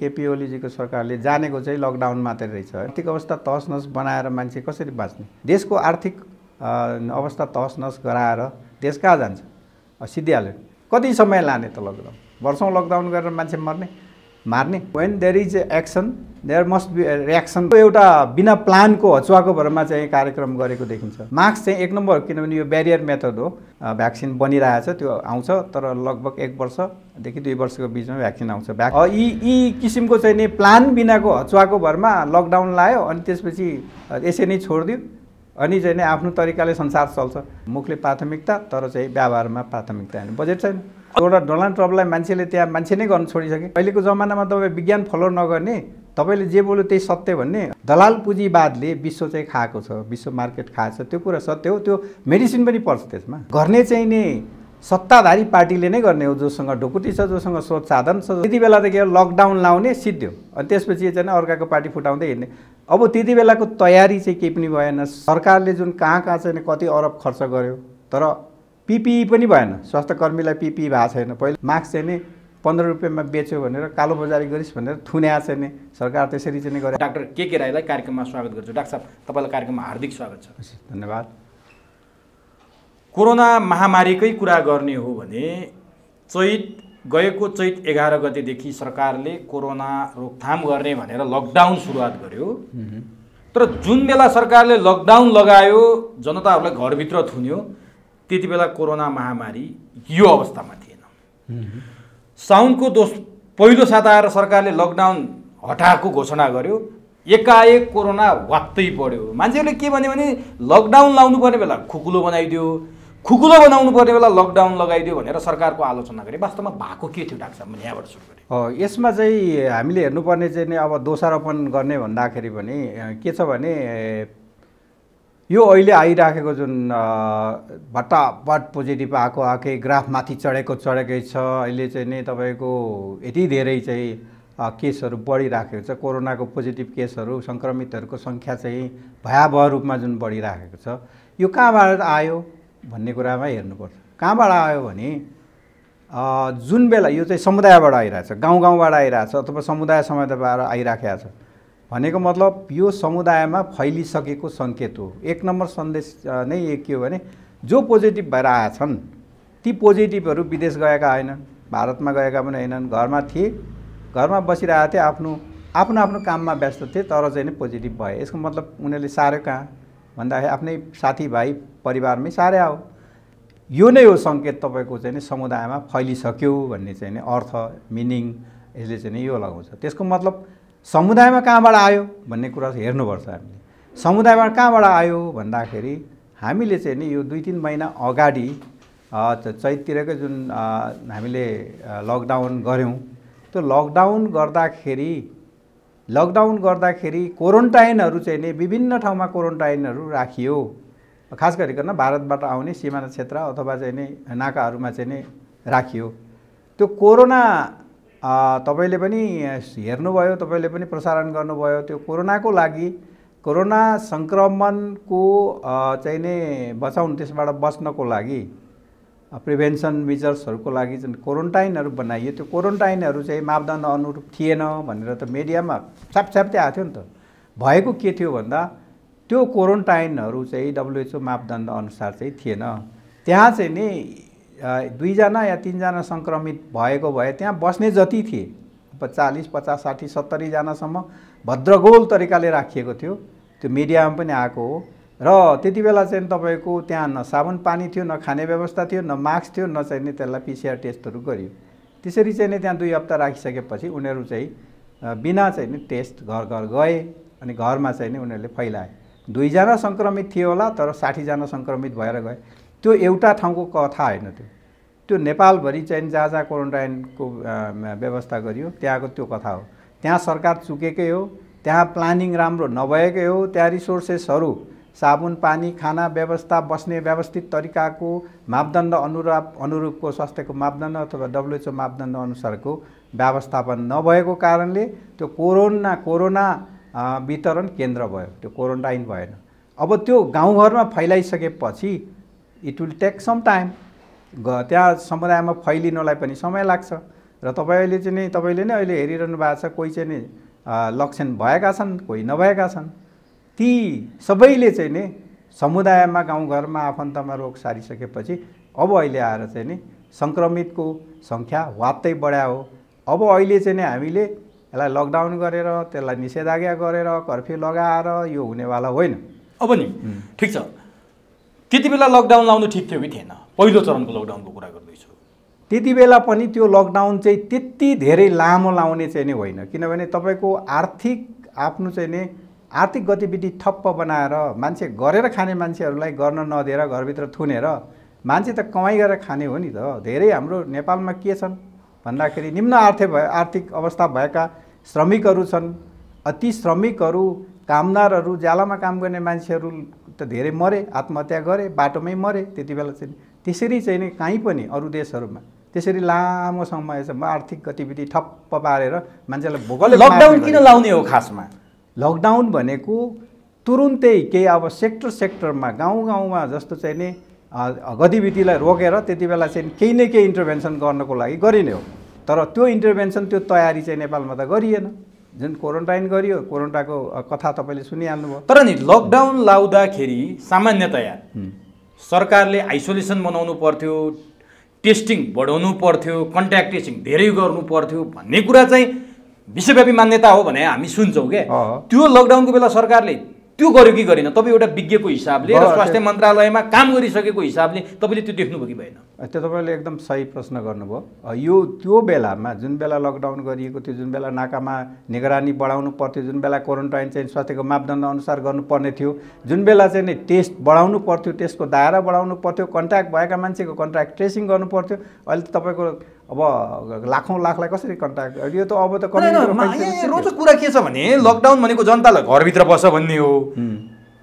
केपी ओलीजीको सरकारले जानेको चाहिँ लकडाउन मात्रै रहेछ। आर्थिक अवस्था तहस-नहस बनाएर मान्छे कसरी बाँच्ने? देशको आर्थिक अवस्था तहस-नहस गराएर देश कहाँ जान्छ? सिद्धिहाल्यो। कति समय लाने त लकडाउन? वर्षौं लकडाउन गरेर मान्छे मार्ने? When there is action there must be reaction. एउटा बिना प्लानको हचुवाको भरमा चाहिँ कार्यक्रम गरेको देखिन्छ। मास्क चाहिँ एक नम्बर, किनभने यो ब्यारियर मेथड हो। भ्याक्सिन बनिरहेछ, त्यो आउँछ, तर लगभग 1 वर्षदेखि 2 वर्षको बिचमा भ्याक्सिन आउँछ। यी किसिमको चाहिँ नि प्लान बिनाको हचुवाको भरमा लकडाउन लायो अनि त्यसपछि यसै नै छोडिदियो अनि चाहिँ नि आफ्नो तरिकाले संसार चल्छ। मुखले प्राथमिकता तर चाहिँ व्यवहारमा प्राथमिकता हैन। बजेट छैन। एउटा डोनाल्ड ट्रम्पलाई मान्छेले त्यहाँ मान्छे नै गर्न छोडिसके। अहिलेको जमानामा तपाईँ विज्ञान फलो नगर्ने, तपाईँले जे बोल्यो त्यही सत्य भन्ने दलाल पुँजीवादले विश्व चाहिँ खाएको छ, विश्व मार्केट खाएको छ। त्यो कुरा सत्य हो। त्यो मेडिसिन पनि पर्छ त्यसमा। गर्ने चाहिँ नि सत्ताधारी पार्टीले नै गर्ने हो, जोसँग ढुकुटी छ, जोसँग स्रोत साधन छ। त्यति बेला त के लकडाउन लाउने सिद्धियो अनि त्यसपछि चाहिँ अर्काको पार्टी फुटाउँदै हिँड्ने। अब त्यति बेलाको तयारी चाहिँ केही पनि भएन। सरकारले जुन कहाँ चाहिँ कति अरब खर्च गर्यो, तर पिपिई पनि भएन। स्वास्थ्यकर्मीलाई पिपिई भएको छैन। पहिले मास्क चाहिँ नि 15 रुपियाँमा बेच्यो भनेर कालो बजारी गरिस् भनेर थुन्या चाहिँ नि सरकार त्यसरी चाहिँ गरे। डाक्टर के राईलाई कार्यक्रममा स्वागत गर्छु। डाक्टर साहब, तपाईँलाई कार्यक्रममा हार्दिक स्वागत छ। धन्यवाद। कोरोना महामारीकै कुरा गर्ने हो भने गएको चैत 11 गतेदेखि सरकारले कोरोना रोकथाम गर्ने भनेर लकडाउन सुरुवात गर्यो। तर जुन बेला सरकारले लकडाउन लगायो, जनताहरूलाई घरभित्र थुन्यो, त्यति बेला कोरोना महामारी यो अवस्थामा थिएन। साउनको पहिलो साता आएर सरकारले लकडाउन हटाएको घोषणा गर्यो। एकाएक कोरोना वात्तै बढ्यो। मान्छेहरूले के भन्यो भने लकडाउन लाउनु पर्ने बेला खुकुलो बनाइदियो, खुकुलो बनाउनु पर्ने बेला लकडाउन लगाइदियो भनेर सरकारको आलोचना गरे। वास्तवमा भएको के थियो डाक्टर साहब? यहाँबाट सुरु गरे। यसमा चाहिँ हामीले हेर्नुपर्ने चाहिँ नि अब दोषारोपण गर्ने भन्दाखेरि पनि के छ भने यो अहिले आइराखेको जुन भट्टाभट पोजिटिभ आएकै ग्राफ माथि चढेकै छ। अहिले चाहिँ नि तपाईँको यति धेरै चाहिँ केसहरू बढिराखेको छ। कोरोनाको पोजिटिभ केसहरू, सङ्क्रमितहरूको सङ्ख्या चाहिँ भयावह रूपमा जुन बढिराखेको छ, यो कहाँबाट आयो भन्ने कुरामा हेर्नुपर्छ। कहाँबाट आयो भने जुन बेला यो चाहिँ समुदायबाट आइरहेछ, गाउँबाट आइरहेछ अथवा समुदायबाट आइराखेको छ भनेको मतलब यो समुदायमा फैलिसकेको सङ्केत हो। 1 नम्बर सन्देश नै के हो भने जो पोजिटिभ भएर आएछन् ती पोजिटिभहरू विदेश गएका होइनन्, भारतमा गएका पनि होइनन्, घरमा थिए, घरमा बसिरहेका थिए, आफ्नो काममा व्यस्त थिए, तर चाहिँ नि पोजिटिभ भए। यसको मतलब उनीहरूले सार्यो कहाँ भन्दाखेरि आफ्नै साथीभाइ परिवारमै सार्या हो। यो नै हो सङ्केत तपाईँको चाहिँ नि समुदायमा फैलिसक्यो भन्ने चाहिँ नि अर्थ, मिनिङ यसले चाहिँ नि यो लगाउँछ। त्यसको मतलब समुदायमा कहाँबाट आयो भन्ने कुरा हेर्नुपर्छ हामीले। समुदायबाट कहाँबाट आयो भन्दाखेरि हामीले चाहिँ नि यो 2-3 महिना अगाडि चैततिरकै जुन हामीले लकडाउन गऱ्यौँ, त्यो लकडाउन गर्दाखेरि क्वारेन्टाइनहरू चाहिँ नि विभिन्न ठाउँमा क्वारेन्टाइनहरू राखियो। खास गरिकन भारतबाट आउने सीमाना क्षेत्र अथवा चाहिँ नि नाकाहरूमा चाहिँ नि राखियो। त्यो कोरोना तपाईँले पनि हेर्नुभयो, तपाईँले पनि प्रसारण गर्नुभयो। त्यो कोरोनाको लागि, कोरोना सङ्क्रमणको चाहिँ नि बचाउनु, त्यसबाट बच्नको लागि प्रिभेन्सन मेजर्सहरूको लागि जुन क्वारेन्टाइनहरू बनाइयो, त्यो क्वारेन्टाइनहरू चाहिँ मापदण्ड अनुरूप थिएन भनेर त मिडियामा छ्यापछ्याप्दै आएको थियो नि त। भएको के थियो भन्दा त्यो क्वारेन्टाइनहरू चाहिँ WHO मापदण्ड अनुसार चाहिँ थिएन। त्यहाँ चाहिँ नि 2 जना या 3 जना सङ्क्रमित भएको भए त्यहाँ बस्ने जति थिए 40, 50, 60, 70 जनासम्म भद्रगोल तरिकाले राखिएको थियो। त्यो मिडियामा पनि आएको हो। र त्यति बेला चाहिँ तपाईँको त्यहाँ न साबुन पानी थियो, न खाने व्यवस्था थियो, न मास्क थियो, न चाहिँ नि त्यसलाई PCR टेस्टहरू गरियो। त्यसरी चाहिँ नि त्यहाँ 2 हप्ता राखिसकेपछि उनीहरू चाहिँ बिना चाहिँ नि टेस्ट घर गए अनि घरमा चाहिँ नि उनीहरूले फैलाए। 2 जना सङ्क्रमित थियो होला, तर 60 जना सङ्क्रमित भएर गए। त्यो एउटा ठाउँको कथा होइन। त्यो नेपालभरि चाहिँ जहाँ क्वारेन्टाइनको व्यवस्था गरियो त्यहाँको त्यो कथा हो। त्यहाँ सरकार चुकेकै हो, त्यहाँ प्लानिङ राम्रो नभएकै हो। त्यहाँ रिसोर्सेसहरू, साबुन पानी, खाना व्यवस्था, बस्ने व्यवस्थित तरिकाको मापदण्ड अनुरूपको स्वास्थ्यको मापदण्ड अथवा WHO मापदण्ड अनुसारको व्यवस्थापन नभएको कारणले त्यो कोरोना वितरण केन्द्र भयो, त्यो क्वारेन्टाइन भएन। अब त्यो गाउँघरमा फैलाइसकेपछि it will take some time. त्यहाँ समुदायमा फैलिनलाई पनि समय लाग्छ। र तपाईँले चाहिँ नि तपाईँले नै अहिले हेरिरहनु भएको छ, कोही चाहिँ नि लक्षण भएका छन्, कोही नभएका छन्। ती सबैले चाहिँ नि समुदायमा गाउँघरमा आफन्तमा रोग सारिसकेपछि अब अहिले आएर चाहिँ नि सङ्क्रमितको सङ्ख्या वात्तै बढ्या हो। अब अहिले चाहिँ नि हामीले यसलाई लकडाउन गरेर त्यसलाई निषेधाज्ञा गरेर कर्फ्यू लगाएर यो हुनेवाला होइन। अब नि ठिक छ, त्यति बेला लकडाउन लाउनु ठिक थियो कि थिएन? पहिलो चरणको लकडाउनको कुरा गर्दैछु। त्यति बेला पनि त्यो लकडाउन चाहिँ त्यति धेरै लामो लाउने चाहिँ नि होइन, किनभने तपाईँको आर्थिक आफ्नो चाहिँ नि आर्थिक गतिविधि ठप्प बनाएर मान्छे गरेर खाने मान्छेहरूलाई गर्न नदिएर घरभित्र थुनेर मान्छे त कमाइ गरेर खाने हो नि त। धेरै हाम्रो नेपालमा के छन् भन्दाखेरि निम्न आर्थिक अवस्था भएका श्रमिकहरू छन्। ती श्रमिकहरू, कामदारहरू, ज्यालामा काम गर्ने मान्छेहरू त धेरै मरे, आत्महत्या गरे, बाटोमै मरे। त्यति बेला चाहिँ त्यसरी चाहिँ नि कहीँ पनि अरू देशहरूमा त्यसरी लामो समयसम्म आर्थिक गतिविधि ठप्प पारेर मान्छेलाई भोकले लकडाउन किन लाउने हो खासमा? लकडाउन भनेको तुरुन्तै केही अब सेक्टरमा गाउँमा जस्तो चाहिँ नि गतिविधिलाई रोकेर त्यति बेला चाहिँ केही न केही इन्टरभेन्सन गर्नको लागि गरिने हो। तर त्यो इन्टरभेन्सन, त्यो तयारी चाहिँ नेपालमा त गरिएन। जुन क्वारेन्टाइन गरियो, कोरोनाको कथा तपाईँले सुनिहाल्नुभयो। तर नि लकडाउन लाउँदाखेरि सामान्यतया सरकारले आइसोलेसन बनाउनु पर्थ्यो, टेस्टिङ बढाउनु पर्थ्यो, कन्ट्याक्ट ट्रेसिङ धेरै गर्नु पर्थ्यो भन्ने कुरा चाहिँ विश्वव्यापी मान्यता हो भने हामी सुन्छौँ क्या। त्यो लकडाउनको बेला सरकारले त्यो गर्यो कि गरेन? तपाईँ एउटा विज्ञको हिसाबले र स्वास्थ्य मन्त्रालयमा काम गरिसकेको हिसाबले तपाईँले त्यो देख्नुभयो कि भएन? त्यो तपाईँले एकदम सही प्रश्न गर्नुभयो। यो त्यो बेलामा जुन बेला लकडाउन गरिएको थियो, जुन बेला नाकामा निगरानी बढाउनु पर्थ्यो, जुन बेला क्वारेन्टाइन चाहिँ स्वास्थ्यको मापदण्ड अनुसार गर्नुपर्ने थियो, जुन बेला चाहिँ नि टेस्ट बढाउनु पर्थ्यो, टेस्टको दायरा बढाउनु पर्थ्यो, कन्ट्याक्ट भएका मान्छेको कन्ट्याक्ट ट्रेसिङ गर्नु पर्थ्यो। अहिले त तपाईँको अब लाखौँ लाखलाई कसरी कन्ट्याक्ट, यो त अब त रोचक कुरा के छ भने लकडाउन भनेको जनतालाई घरभित्र बस भन्ने हो,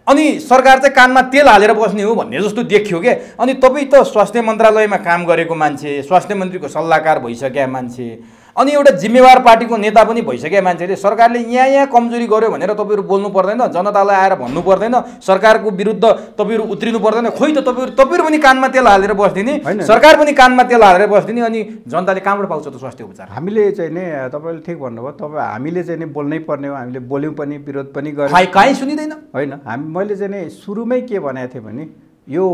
अनि सरकार चाहिँ कानमा तेल हालेर बस्ने हो भन्ने जस्तो देखियो क्या। अनि तपाईँ त स्वास्थ्य मन्त्रालयमा काम गरेको मान्छे, स्वास्थ्य मन्त्रीको सल्लाहकार भइसकेका मान्छे, अनि एउटा जिम्मेवार पार्टीको नेता पनि भइसकेका मान्छेले सरकारले यहाँ कमजोरी गर्यो भनेर तपाईँहरू बोल्नु पर्दैन, जनतालाई आएर भन्नु पर्दैन, सरकारको विरुद्ध तपाईँहरू उत्रिनु पर्दैन। खोइ त तपाईँहरू पनि कानमा तेल हालेर बस्दिने, सरकार पनि कानमा तेल हालेर बस्दिने, अनि जनताले कहाँबाट पाउँछ त स्वास्थ्य उपचार? हामीले चाहिँ नि तपाईँले ठिक भन्नुभयो। तपाईँ हामीले चाहिँ नि बोल्नै पर्ने हो, हामीले बोल्यौँ पनि, विरोध पनि गर्यौँ, काहीँ सुनिँदैन होइन। मैले चाहिँ नि सुरुमै के भनेको थिएँ भने यो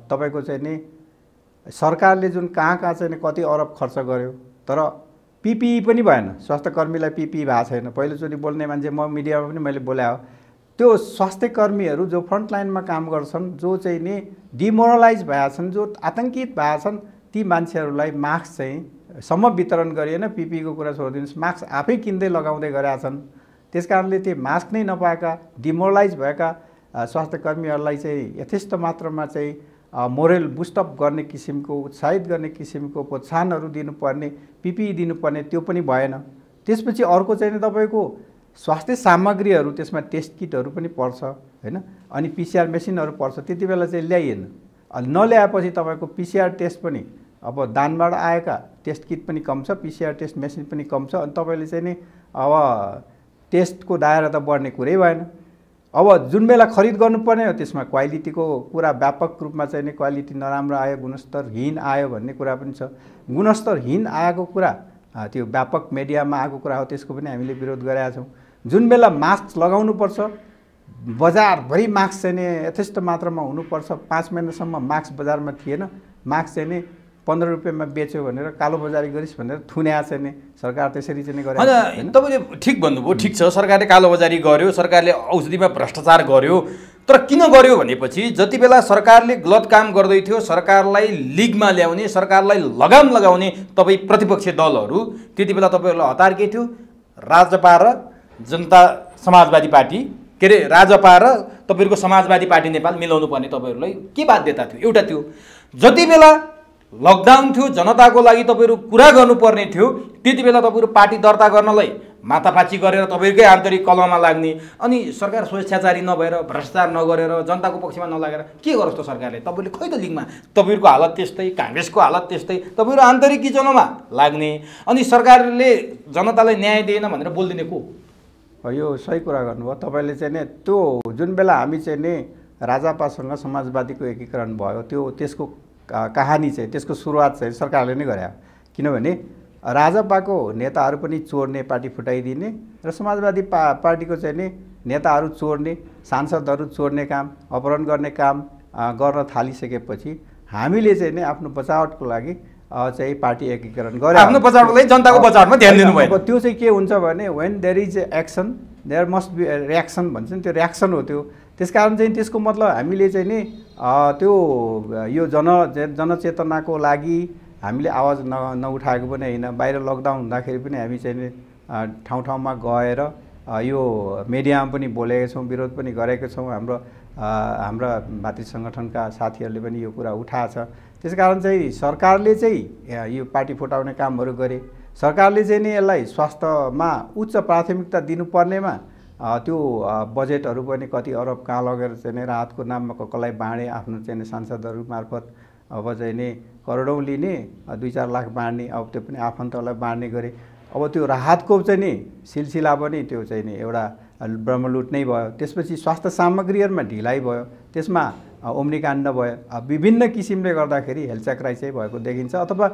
तपाईँको चाहिँ नि सरकारले जुन कहाँ चाहिँ कति अरब खर्च गर्यो, तर पिपिई पनि भएन, स्वास्थ्यकर्मीलाई पिपिई भएको छैन। पहिलोचोटि बोल्ने मान्छे म मिडियामा पनि मैले बोले हो। त्यो स्वास्थ्यकर्मीहरू जो फ्रन्टलाइनमा काम गर्छन्, जो चाहिँ नि डिमोरलाइज भएका छन्, जो आतङ्कित भएका छन्, ती मान्छेहरूलाई मास्क चाहिँ सम्म वितरण गरिएन। पिपिईको कुरा छोडिदिनुहोस्, मास्क आफै किन्दै लगाउँदै गरेका छन्। त्यस कारणले त्यो मास्क नै नपाएका डिमोरलाइज भएका स्वास्थ्यकर्मीहरूलाई चाहिँ यथेष्ट मात्रामा चाहिँ मोरल बुस्टअप गर्ने किसिमको, उत्साहित गर्ने किसिमको प्रोत्साहनहरू दिनुपर्ने, पिपिई दिनुपर्ने, त्यो पनि भएन। त्यसपछि अर्को चाहिँ तपाईँको स्वास्थ्य सामग्रीहरू, त्यसमा टेस्ट किटहरू पनि पर्छ होइन, अनि पिसिआर मेसिनहरू पर्छ। त्यति बेला चाहिँ ल्याइएन। नल्याएपछि तपाईँको पिसिआर टेस्ट पनि अब दानबाट आएका टेस्ट किट पनि कम छ, पिसिआर टेस्ट मेसिन पनि कम छ, अनि तपाईँले चाहिँ नि अब टेस्टको दायरा त बढ्ने कुरै भएन। अब जुन बेला खरिद गर्नुपर्ने हो त्यसमा क्वालिटीको कुरा व्यापक रूपमा चाहिँ नि क्वालिटी नराम्रो आयो, गुणस्तरहीन आयो भन्ने कुरा पनि छ। गुणस्तरहीन आएको कुरा त्यो व्यापक मिडियामा आएको कुरा हो, त्यसको पनि हामीले विरोध गरेका छौँ। जुन बेला मास्क लगाउनुपर्छ, बजारभरि मास्क चाहिँ नि यथेष्ट मात्रामा हुनुपर्छ, 5 महिनासम्म मास्क बजारमा थिएन। मास्क चाहिँ नि 15 रुपियाँमा बेच्यो भनेर कालोबजारी गरिस् भनेर थुन्या चाहिँ नि सरकार त्यसरी चाहिँ गरेको होइन। तपाईँले ठिक भन्नुभयो, ठिक छ, सरकारले कालोबजारी गर्यो, सरकारले औषधिमा भ्रष्टाचार गर्यो। तर किन गर्यो भनेपछि जति बेला सरकारले गलत काम गर्दै थियो, सरकारलाई लिगमा ल्याउने, सरकारलाई लगाम लगाउने तपाईँ प्रतिपक्षी दलहरू, त्यति बेला तपाईँहरूलाई हतार के थियो? राजपा र जनता समाजवादी पार्टी, के अरे राजपा र तपाईँहरूको समाजवादी पार्टी नेपाल मिलाउनु पर्ने तपाईँहरूलाई के बाध्यता थियो? एउटा थियो जति बेला लकडाउन थियो, जनताको लागि तपाईँहरू कुरा गर्नुपर्ने थियो, त्यति बेला तपाईँहरू पार्टी दर्ता गर्नलाई माथापाची गरेर तपाईँहरूकै आन्तरिक कलहमा लाग्ने, अनि सरकार स्वेच्छाचारी नभएर, भ्रष्टाचार नगरेर, जनताको पक्षमा नलागेर के गरोस् त सरकारले? तपाईँले खै त लिगमा तपाईँहरूको हालत त्यस्तै, काङ्ग्रेसको हालत त्यस्तै, तपाईँहरू आन्तरिक किचनमा लाग्ने, अनि सरकारले जनतालाई न्याय दिएन भनेर बोलिदिने को? यो सही कुरा गर्नुभयो तपाईँले चाहिँ नि। त्यो जुन बेला हामी चाहिँ नि राजापासँग समाजवादीको एकीकरण भयो, त्यसको कहानी चाहिँ, त्यसको सुरुवात चाहिँ सरकारले नै गरे। किनभने राजपाको नेताहरू पनि चोर्ने, पार्टी फुटाइदिने र समाजवादी पार्टीको चाहिँ नि नेताहरू चोर्ने, सांसदहरू चोर्ने काम, अपहरण गर्ने काम गर्न थालिसकेपछि हामीले चाहिँ नि आफ्नो बचावटको लागि चाहिँ पार्टी एकीकरण गरे। आफ्नो बचावटको लागि जनताको बचावटमा ध्यान दिनु भयो। अब त्यो चाहिँ के हुन्छ भने when there is action there must be reaction भन्छ नि, त्यो रियाक्सन हो त्यो। त्यसकारण चाहिँ त्यसको मतलब हामीले चाहिँ नि त्यो यो जनचेतनाको लागि हामीले आवाज नउठाएको पनि होइन। बाहिर लकडाउन हुँदाखेरि पनि हामी चाहिँ नि ठाउँ ठाउँमा गएर यो मिडियामा पनि बोलेका छौँ, विरोध पनि गरेका छौँ। हाम्रा भातृ सङ्गठनका साथीहरूले पनि यो कुरा उठाएको छ। त्यसकारण चाहिँ सरकारले चाहिँ यो पार्टी फुटाउने कामहरू गरे। सरकारले चाहिँ नि यसलाई स्वास्थ्यमा उच्च प्राथमिकता दिनुपर्नेमा त्यो बजेटहरू पनि कति अरब कहाँ लगेर चाहिँ नि राहतको नाममा कसलाई बाँडे, आफ्नो चाहिँ सांसदहरू मार्फत अब चाहिँ नि करोडौँ लिने, 2-4 लाख बाँड्ने, अब त्यो पनि आफन्तलाई बाँड्ने गरे। अब त्यो राहतको चाहिँ नि सिलसिला पनि त्यो चाहिँ नि एउटा ब्रह्मलुट नै भयो। त्यसपछि स्वास्थ्य सामग्रीहरूमा ढिलाइ भयो, त्यसमा ओम्निकाण्ड भयो, विभिन्न किसिमले गर्दाखेरि हेलचक्राइ चाहिँ भएको देखिन्छ, अथवा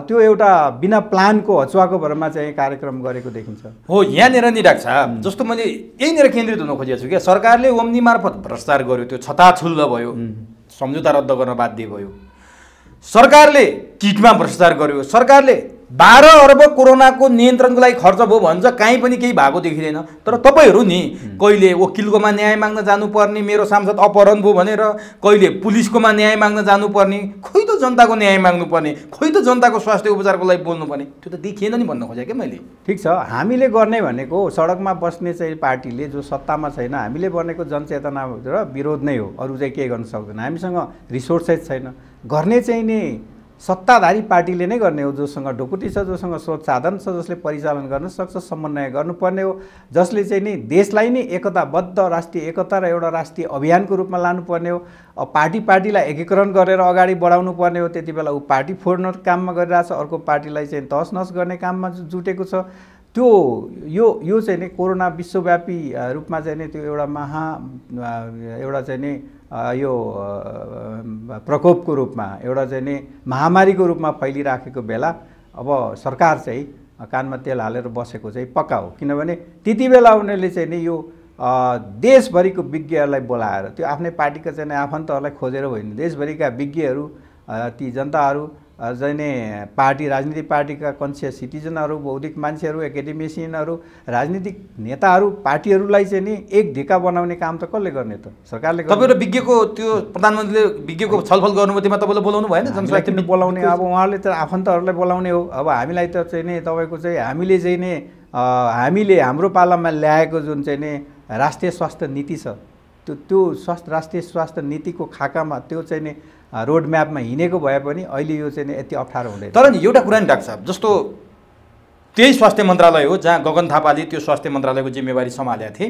त्यो एउटा बिना प्लानको हचुवाको भरमा चाहिँ कार्यक्रम गरेको देखिन्छ। हो, यहाँनिर नि डाक्टर साहब जस्तो मैले यहीँनिर केन्द्रित हुन खोजेको छु क्या, सरकारले ओम्नी मार्फत भ्रष्टाचार गर्यो, त्यो छताछुल्ल भयो, सम्झौता रद्द गर्न बाध्य भयो। सरकारले किटमा भ्रष्टाचार गर्यो, सरकारले 12 अर्ब कोरोनाको नियन्त्रणको लागि खर्च भयो भन्छ, कहीँ पनि केही भएको देखिँदैन। तर तपाईँहरू नि कहिले वकिलकोमा न्याय माग्न जानुपर्ने, मेरो सांसद अपहरण भयो भनेर, कहिले पुलिसकोमा न्याय माग्न जानुपर्ने, खोइ त जनताको न्याय माग्नुपर्ने, खोइ त जनताको स्वास्थ्य उपचारको लागि बोल्नुपर्ने, त्यो त देखिएन नि भन्न खोजेँ क्या मैले। ठिक छ, हामीले गर्ने भनेको सडकमा बस्ने चाहिँ पार्टीले जो सत्तामा छैन, हामीले भनेको जनचेतना र विरोध नै हो, अरू चाहिँ के गर्न सक्दैन। हामीसँग रिसोर्सेस छैन, गर्ने चाहिँ नि सत्ताधारी पार्टीले नै गर्ने हो, जोसँग ढुकुटी छ, जोसँग स्रोत साधन छ, जसले परिचालन गर्न सक्छ, समन्वय गर्नुपर्ने हो, जसले चाहिँ नि देशलाई नै एकताबद्ध राष्ट्रिय एकता र एउटा राष्ट्रिय अभियानको रूपमा लानुपर्ने हो। पार्टीलाई एकीकरण गरेर अगाडि बढाउनु पर्ने हो। त्यति बेला ऊ पार्टी फोड्न काममा गरिरहेछ, अर्को पार्टीलाई चाहिँ तहस गर्ने काममा जुटेको छ। त्यो यो चाहिँ नि कोरोना विश्वव्यापी रूपमा चाहिँ नि त्यो एउटा चाहिँ नि यो प्रकोपको रूपमा, एउटा चाहिँ नि महामारीको रूपमा फैलिराखेको बेला अब सरकार चाहिँ कानमा तेल हालेर बसेको चाहिँ पक्का हो। किनभने त्यति बेला उनीहरूले चाहिँ नि यो देशभरिको विज्ञहरूलाई बोलाएर, त्यो आफ्नै पार्टीका चाहिँ आफन्तहरूलाई खोजेर होइन, देशभरिका विज्ञहरू, ती जनताहरू चाहिँ नि राजनीतिक पार्टीका कन्सियस सिटिजनहरू, बौद्धिक मान्छेहरू, एकाडेमिसियनहरू, राजनीतिक नेताहरू, पार्टीहरूलाई चाहिँ नि एक ढिका बनाउने काम त कसले गर्ने त? सरकारले। तपाईँहरू विज्ञको त्यो प्रधानमन्त्रीले विज्ञको छलफल गर्नुभयो, त्यसमा तपाईँले बोलाउनु भएन? जनस्वास्थ्य बोलाउने, अब उहाँले त आफन्तहरूलाई बोलाउने हो। अब हामीलाई त चाहिँ नि तपाईँको चाहिँ हामीले चाहिँ नि हाम्रो पालामा ल्याएको जुन चाहिँ नि राष्ट्रिय स्वास्थ्य नीति छ, त्यो राष्ट्रिय स्वास्थ्य नीतिको खाकामा त्यो चाहिँ नि रोड म्यापमा हिँडेको भए पनि अहिले यो चाहिँ यति अप्ठ्यारो हुँदैन। तर नि एउटा कुरा नि डाक्टर साहब, जस्तो त्यही स्वास्थ्य मन्त्रालय हो जहाँ गगन थापाले त्यो स्वास्थ्य मन्त्रालयको जिम्मेवारी सम्हालेका थिए,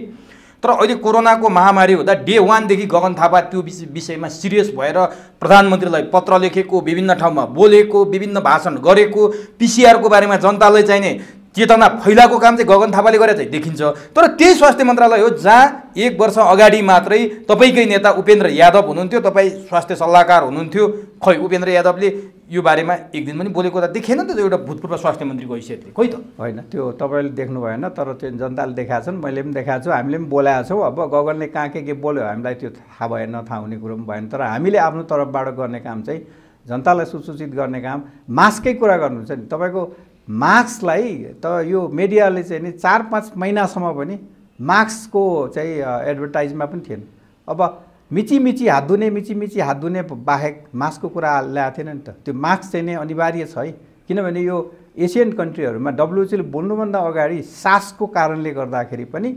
तर अहिले कोरोनाको महामारी हुँदा डे 1 देखि गगन थापा त्यो विषयमा सिरियस भएर प्रधानमन्त्रीलाई पत्र लेखेको, विभिन्न ठाउँमा बोलेको, विभिन्न भाषण गरेको, पिसिआरको बारेमा जनतालाई चाहिने चेतना फैलाएको काम चाहिँ गगन थापाले गरे चाहिँ देखिन्छ। तर त्यही स्वास्थ्य मन्त्रालय हो जहाँ 1 वर्ष अगाडि मात्रै तपाईँकै नेता उपेन्द्र यादव हुनुहुन्थ्यो, तपाईँ स्वास्थ्य सल्लाहकार हुनुहुन्थ्यो। खै उपेन्द्र यादवले यो बारेमा एक दिन पनि बोलेको त देखेन त, एउटा भूतपूर्व स्वास्थ्य मन्त्रीको हैसियतले। खोइ त होइन, त्यो तपाईँले देख्नु भएन, तर त्यो जनताले देखाएको छन्, मैले पनि देखाएको छु, हामीले पनि बोलाएको छौँ। अब गगनले कहाँ के बोल्यो हामीलाई त्यो थाहा भएन, थाहा हुने कुरो पनि भएन। तर हामीले आफ्नो तर्फबाट गर्ने काम चाहिँ जनतालाई सुसूचित गर्ने काम, मास्ककै कुरा गर्नुहुन्छ नि तपाईँको। मास्कलाई त यो मिडियाले चाहिँ नि 4-5 महिनासम्म पनि मास्कको चाहिँ एडभर्टाइजमा पनि थिएन। अब मिची हात धुने बाहेक मास्कको कुरा ल्याएको थिएन नि त। त्यो मास्क चाहिँ नै अनिवार्य छ है, किनभने यो एसियन कन्ट्रीहरूमा डब्ल्युएचओले बोल्नुभन्दा अगाडि सासको कारणले गर्दाखेरि पनि